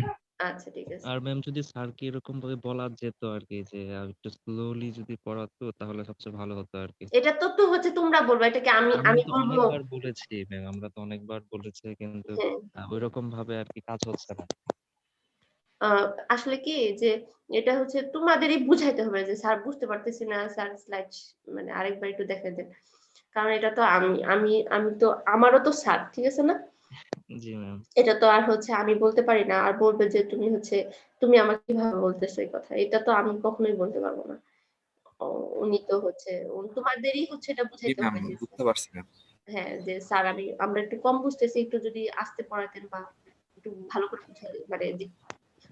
Speaker 1: আচ্ছা ঠিক আছে।
Speaker 2: আর ম্যাম যদি স্যারকে এরকম ভাবে বলা যেত আর কি, যে একটু স্লোলি যদি পড়াতো তাহলে সবচেয়ে ভালো হতো আর কি।
Speaker 1: এটা তো হচ্ছে তোমরা বলবা, এটাকে আমি
Speaker 2: আমরা
Speaker 1: আমি
Speaker 2: তো
Speaker 1: বলবো?
Speaker 2: অনেকবার বলেছি ম্যাম, আমরা তো অনেকবার বলেছি, কিন্তু
Speaker 1: হ্যাঁ
Speaker 2: ওইরকম ভাবে আর কি কাজ হচ্ছে না।
Speaker 1: আসলে কি যে এটা হচ্ছে তোমাদেরই বুঝাইতে হবে যে স্যার বুঝতে পারতেছি না, স্যার স্লাইড মানে আরেকবার একটু দেখাই দেন, কারণ এটা তো আমি তো আমারও তো স্যার, ঠিক আছে না?
Speaker 2: জি ম্যাম।
Speaker 1: এটা তো আর হচ্ছে আমি বলতে পারি না। আর বলবে যে তুমি আমাকে কিভাবে বলতেছো এই কথা। এটা তো আমি কখনোই বলতে পারবো না। ও উনি তো হচ্ছে তোমাদেরই হচ্ছে এটা
Speaker 4: জি
Speaker 1: বুঝাইতে
Speaker 4: ম্যাম,
Speaker 1: হবে যে
Speaker 4: বুঝতে পারছি ম্যাম।
Speaker 1: হ্যাঁ, যে স্যার আমরা একটু কম বুঝতেছি, একটু যদি আস্তে পড়াতেন বা একটু ভালো করে বুঝাই মানে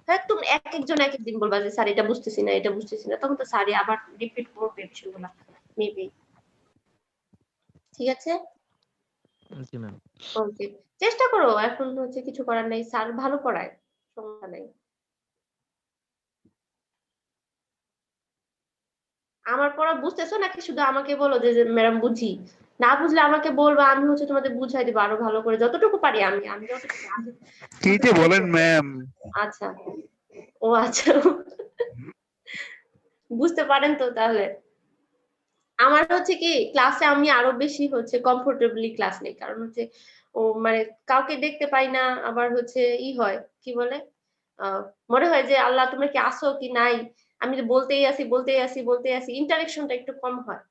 Speaker 1: হ্যাঁ, তুমি একজন এক একদিন বলবা যে স্যার এটা বুঝতেছি না, এটা বুঝতেছি না। তখন তো স্যারই আবার রিপিট করবে বিষয়গুলা মেবি। ঠিক আছে?
Speaker 2: জি ম্যাম।
Speaker 1: ওকে। চেষ্টা করো। এখন হচ্ছে কিছু করার নাই। স্যার ভালো পড়ায়। সমস্যা নাই। আমার পড়া বুঝতেছো নাকি শুধু আমাকে বলো যে ম্যাডাম বুঝি? না বুঝলে আমাকে বলবা, আমি হচ্ছে তোমাদের বুঝাই দিব আরো ভালো করে যতটুকু পারি আমি যতটুকু জানি
Speaker 11: কি যে বলেন ম্যাম?
Speaker 1: আচ্ছা। ও আচ্ছা। বুঝতে পারেন তো তাহলে? আমার হচ্ছে কি ক্লাসে আমি আরো বেশি হচ্ছে কমফোর্টেবলি ক্লাস নেই, কারণ হচ্ছে ও মানে কাউকে দেখতে পাই না, আবার হচ্ছে হয় কি বলে মনে হয় যে আল্লাহ তোমরা কি আসো কি নাই, আমি তো বলতেই আসি ইন্টারেকশনটা একটু কম হয়।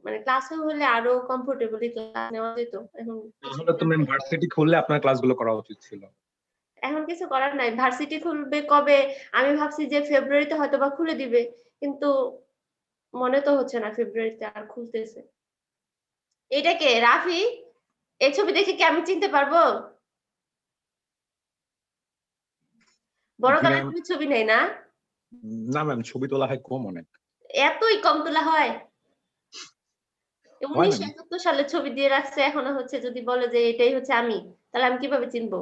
Speaker 1: মানে ক্লাসে হলে আরো কমফোর্টেবলি ক্লাস নেওয়া যেত।
Speaker 12: তাহলে তো ম্যাম ভার্সিটি খুললে আপনার ক্লাসগুলো করা উচিত ছিল।
Speaker 1: এখন কিছু করার নাই। ভার্সিটি খুলবে কবে? আমি ভাবছি যে ফেব্রুয়ারিতে হয়তো বা খুলে দিবে, কিন্তু মনে তো হচ্ছে না ফেব্রুয়ারিতে আর খুলতেছে। এটা কে রাফি? এই ছবি দেখে কি আমি চিনতে পারবো? বড়
Speaker 12: জি
Speaker 1: কালার
Speaker 12: ম্যাম।
Speaker 1: ছবি নেই না?
Speaker 12: না ম্যাম, ছবি তোলা হয় কম অনেক।
Speaker 1: এতই কম তোলা হয়?
Speaker 12: হয় ম্যাম।
Speaker 1: 1971 সালে ছবি দিয়ে রাখছে, এখনো হচ্ছে যদি বলে যে এটাই হচ্ছে আমি, তাহলে আমি কিভাবে চিনবো?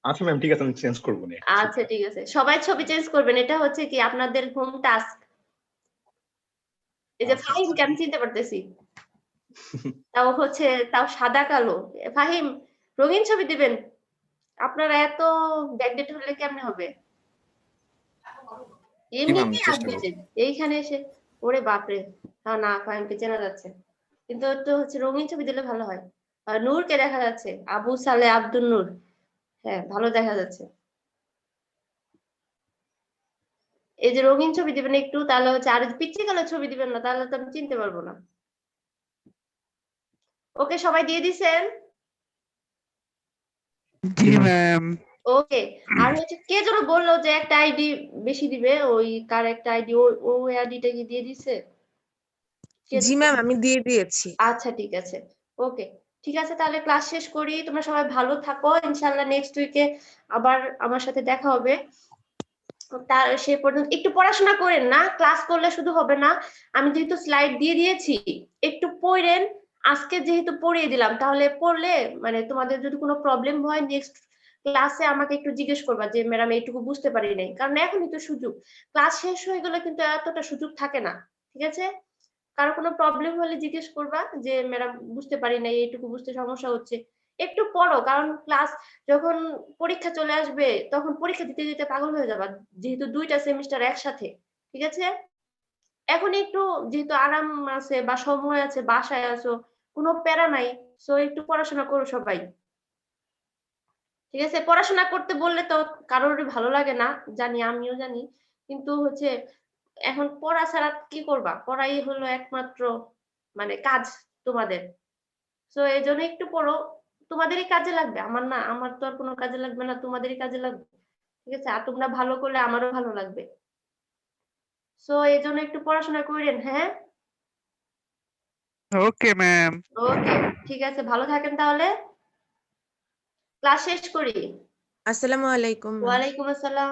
Speaker 12: আচ্ছা ম্যাম, ঠিক আছে, আমি চেঞ্জ করবো না।
Speaker 1: আচ্ছা ঠিক আছে, সবাই ছবি চেঞ্জ করবেন, এটা হচ্ছে কি আপনাদের হোম টাস্ক। এই যে
Speaker 12: আচ্ছা।
Speaker 1: ফাহিমকে আমি চিনতে পারতেছি, তাও সাদা কালো। ফাহিম, রঙিন ছবি দিবেন। আপনারা এত ব্যাকডেট হলে কেমনে হবে?
Speaker 4: জি ম্যাম,
Speaker 1: এমনিতেই
Speaker 4: চেষ্টা করব।
Speaker 1: আপডেটেড, এইখানে এসে ওরে বাপরে। না, ফাহিমকে চেনা যাচ্ছে, কিন্তু একটু হচ্ছে রঙিন ছবি দিলে ভালো হয়। আর নূরকে দেখা যাচ্ছে, আবু সালে আব্দুল নূর, হ্যাঁ ভালো দেখা যাচ্ছে। এই যে রঙিন ছবি দিবেন একটু, তাহলে হচ্ছে আর পিচ্ছি কালার ছবি দিবেন না, তাহলে তো আমি চিনতে পারবো না। ওকে, সবাই দিয়ে দিছেন?
Speaker 11: জি ম্যাম।
Speaker 1: ওকে। আর হচ্ছে কে যেন বললো যে একটা আইডি বেশি দিবে, ওই কার একটা আইডি, ও আইডিটা কি দিয়ে দিছে? কে
Speaker 10: জি ম্যাম, আমি দিয়ে দিয়েছি।
Speaker 1: আচ্ছা ঠিক আছে। ওকে, ঠিক আছে, তাহলে ক্লাস শেষ করি। তোমরা সবাই ভালো থাকো, ইনশাআল্লাহ নেক্সট উইকে আবার আমার সাথে দেখা হবে। তার সে পর্যন্ত একটু পড়াশোনা করেন না, ক্লাস করলে শুধু হবে না। আমি যেহেতু স্লাইড দিয়ে দিয়েছি, একটু পড়েন। আজকে যেহেতু পড়িয়ে দিলাম, তাহলে পড়লে মানে তোমাদের যদি কোনো প্রবলেম হয় নেক্সট ক্লাসে আমাকে একটু জিজ্ঞেস করবা যে ম্যাডাম এইটুকু বুঝতে পারি নাই, কারণ এখনই তো সুযোগ। ক্লাস শেষ হয়ে গেলে কিন্তু এতটা সুযোগ থাকে না। ঠিক আছে? কারো কোনো প্রবলেম হলে জিজ্ঞেস করবা যে ম্যাডাম বুঝতে পারি নাই, এইটুকু বুঝতে সমস্যা হচ্ছে। একটু পড়ো, কারণ ক্লাস যখন পরীক্ষা চলে আসবে তখন পরীক্ষা দিতে দিতে পাগল হয়ে যাবা, যেহেতু 2টা সেমিস্টার একসাথে। ঠিক আছে? এখন একটু যেহেতু আরাম আছে বা সময় আছে, বাসায় আছো, কোনো প্যারা নাই, সো একটু পড়াশোনা করো সবাই। ঠিক আছে? পড়াশোনা করতে বললে তো কারোরই ভালো লাগে না, জানি, আমিও জানি, কিন্তু হচ্ছে এখন পড়া ছাড়া কি করবা? পড়াই হলো একমাত্র মানে কাজ তোমাদের। সো এই জন্য একটু পড়ো, তোমাদেরই কাজে লাগবে, আমার না, আমার তো আর কোনো কাজে লাগবে না, তোমাদেরই কাজে লাগবে। ঠিক আছে? আর তোমরা ভালো করলে আমারও ভালো লাগবে। সো এই জন্য একটু পড়াশোনা করেন, হ্যাঁ?
Speaker 11: Okay ma'am.
Speaker 1: ওকে, ঠিক আছে, ভালো থাকেন তাহলে। ক্লাস শেষ করি।
Speaker 10: আসসালামু আলাইকুম ম্যাম।
Speaker 1: ওয়ালাইকুম আসসালাম।